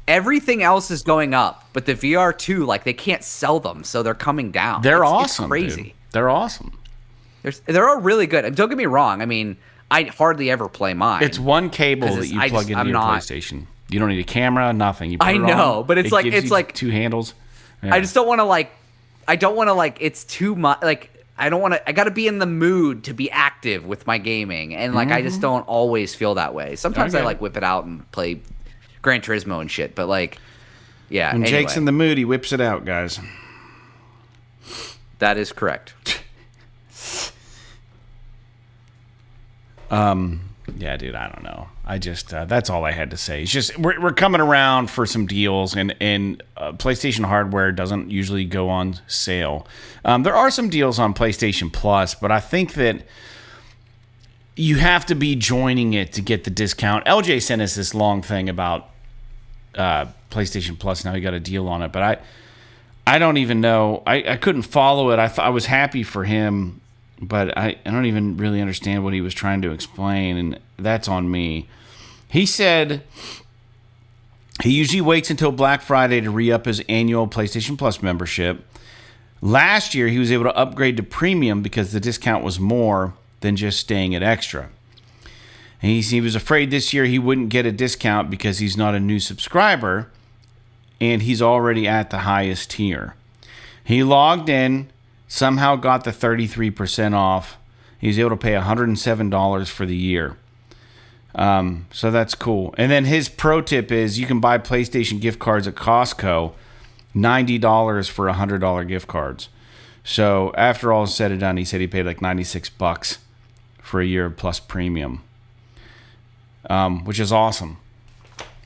Everything else is going up, but the VR2, like, they can't sell them, so they're coming down. They're awesome. It's crazy. Dude. They're awesome. They're all really good. And don't get me wrong. I mean, I hardly ever play mine. It's one cable that you plug into your PlayStation. You don't need a camera, nothing. You put it on, but it's like 2 handles. Yeah. I just don't want to it's too much. Like, I got to be in the mood to be active with my gaming. And like, I just don't always feel that way. Sometimes I like whip it out and play Gran Turismo and shit. But like, yeah. When Jake's in the mood, he whips it out, guys. That is correct. Yeah, dude, I don't know. I just that's all I had to say. It's just we're coming around for some deals, and PlayStation hardware doesn't usually go on sale. There are some deals on PlayStation Plus, but I think that you have to be joining it to get the discount. LJ sent us this long thing about PlayStation Plus. Now he got a deal on it, but I don't even know. I couldn't follow it. I was happy for him, but I don't even really understand what he was trying to explain, and that's on me. He said he usually waits until Black Friday to re-up his annual PlayStation Plus membership. Last year, he was able to upgrade to Premium because the discount was more than just staying at Extra. And he was afraid this year he wouldn't get a discount because he's not a new subscriber, and he's already at the highest tier. He logged in, somehow got the 33% off. He was able to pay $107 for the year. So that's cool. And then his pro tip is you can buy PlayStation gift cards at Costco, $90 for $100 gift cards. So after all is said and done, he said he paid like $96 for a year of Plus Premium, which is awesome.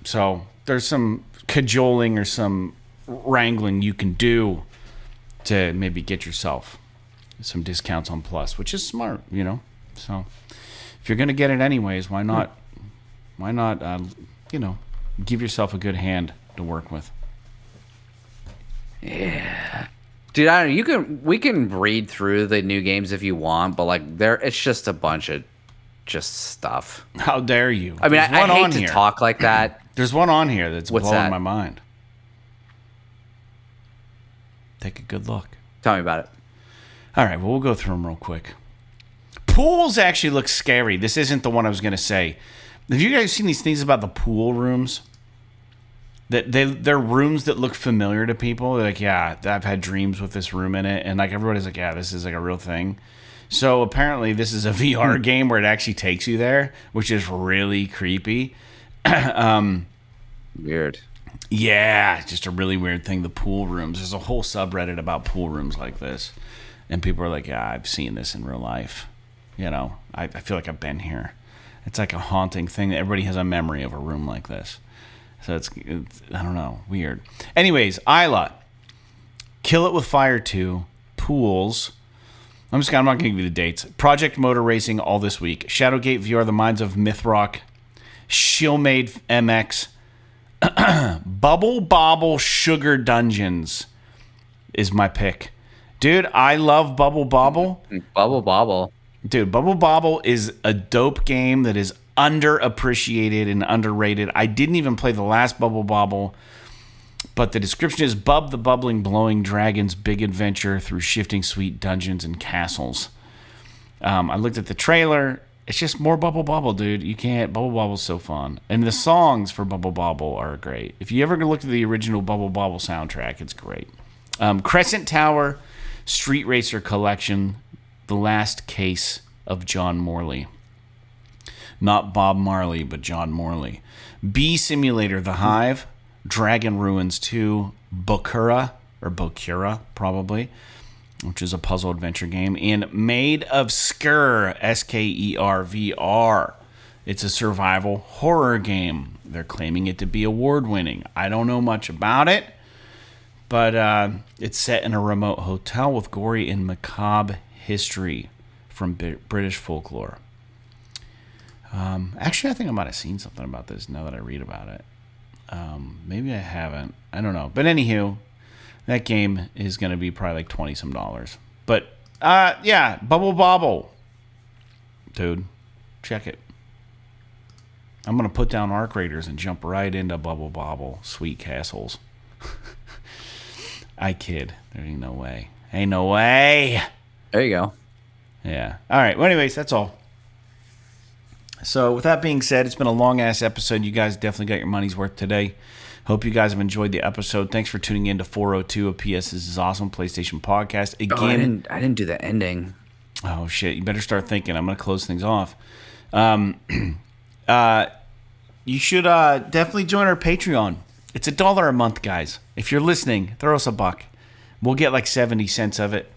So there's some cajoling or some wrangling you can do to maybe get yourself some discounts on Plus, which is smart, you know. So if you're going to get it anyways, why not, give yourself a good hand to work with. Yeah. Dude, I don't know. We can read through the new games if you want, but like it's just a bunch of just stuff. How dare you? I mean, I hate to talk like that. There's one on here that's What's blowing that? my mind. Take a good look. Tell me about it. All right, well, we'll go through them real quick. Pools actually look scary. This isn't the one I was going to say. Have you guys seen these things about the pool rooms? They're rooms that look familiar to people. They're like, yeah, I've had dreams with this room in it. And like everybody's like, yeah, this is like a real thing. So apparently this is a VR game where it actually takes you there, which is really creepy. Weird. Yeah, just a really weird thing. The pool rooms. There's a whole subreddit about pool rooms like this. And people are like, yeah, I've seen this in real life. You know, I feel like I've been here. It's like a haunting thing. Everybody has a memory of a room like this. So it's I don't know, weird. Anyways, Isla, Kill It With Fire 2, Pools. I'm not going to give you the dates. Project Motor Racing all this week. Shadowgate VR, The Minds of Mythrock, Shieldmade MX, Bubble Bobble Sugar Dungeons is my pick. Dude, I love Bubble Bobble. Bubble Bobble. Dude, Bubble Bobble is a dope game that is underappreciated and underrated. I didn't even play the last Bubble Bobble, but the description is Bub the Bubbling Blowing Dragon's Big Adventure Through Shifting Sweet Dungeons and Castles. I looked at the trailer. It's just more Bubble Bobble, dude. You can't. Bubble Bobble's so fun. And the songs for Bubble Bobble are great. If you ever look at the original Bubble Bobble soundtrack, it's great. Crescent Tower Street Racer Collection, The Last Case of John Morley. Not Bob Marley, but John Morley. Bee Simulator, The Hive, Dragon Ruins 2, Bokura, or Bokura, probably, which is a puzzle adventure game, and Made of Sker, Sker VR. It's a survival horror game. They're claiming it to be award-winning. I don't know much about it, but it's set in a remote hotel with gory and macabre history from British folklore. Actually, I think I might have seen something about this now that I read about it. Maybe I haven't. I don't know. But anywho, that game is going to be probably like $20-some. But, yeah, Bubble Bobble. Dude, check it. I'm going to put down Arc Raiders and jump right into Bubble Bobble. Sweet castles. I kid. There ain't no way. Ain't no way. There you go. Yeah. All right. Well, anyways, that's all. So with that being said, it's been a long-ass episode. You guys definitely got your money's worth today. Hope you guys have enjoyed the episode. Thanks for tuning in to 402 of PS. This is awesome PlayStation Podcast. Again, I didn't do the ending. Oh, shit. You better start thinking. I'm going to close things off. You should definitely join our Patreon. It's $1 a month, guys. If you're listening, throw us a buck. We'll get like 70 cents of it.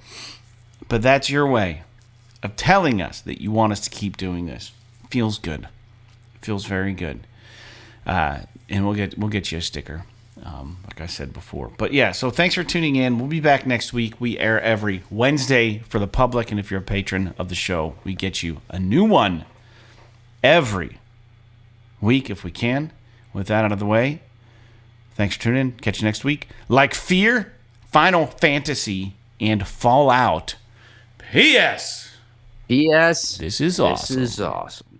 But that's your way of telling us that you want us to keep doing this. feels good. It feels very good. And we'll get you a sticker, like I said before. But yeah, so thanks for tuning in. We'll be back next week. We air every Wednesday for the public, and if you're a patron of the show, we get you a new one every week if we can. With that out of the way, thanks for tuning in. Catch you next week. Like Fear, Final Fantasy, and Fallout. P.S. P.S. This is awesome. This is awesome.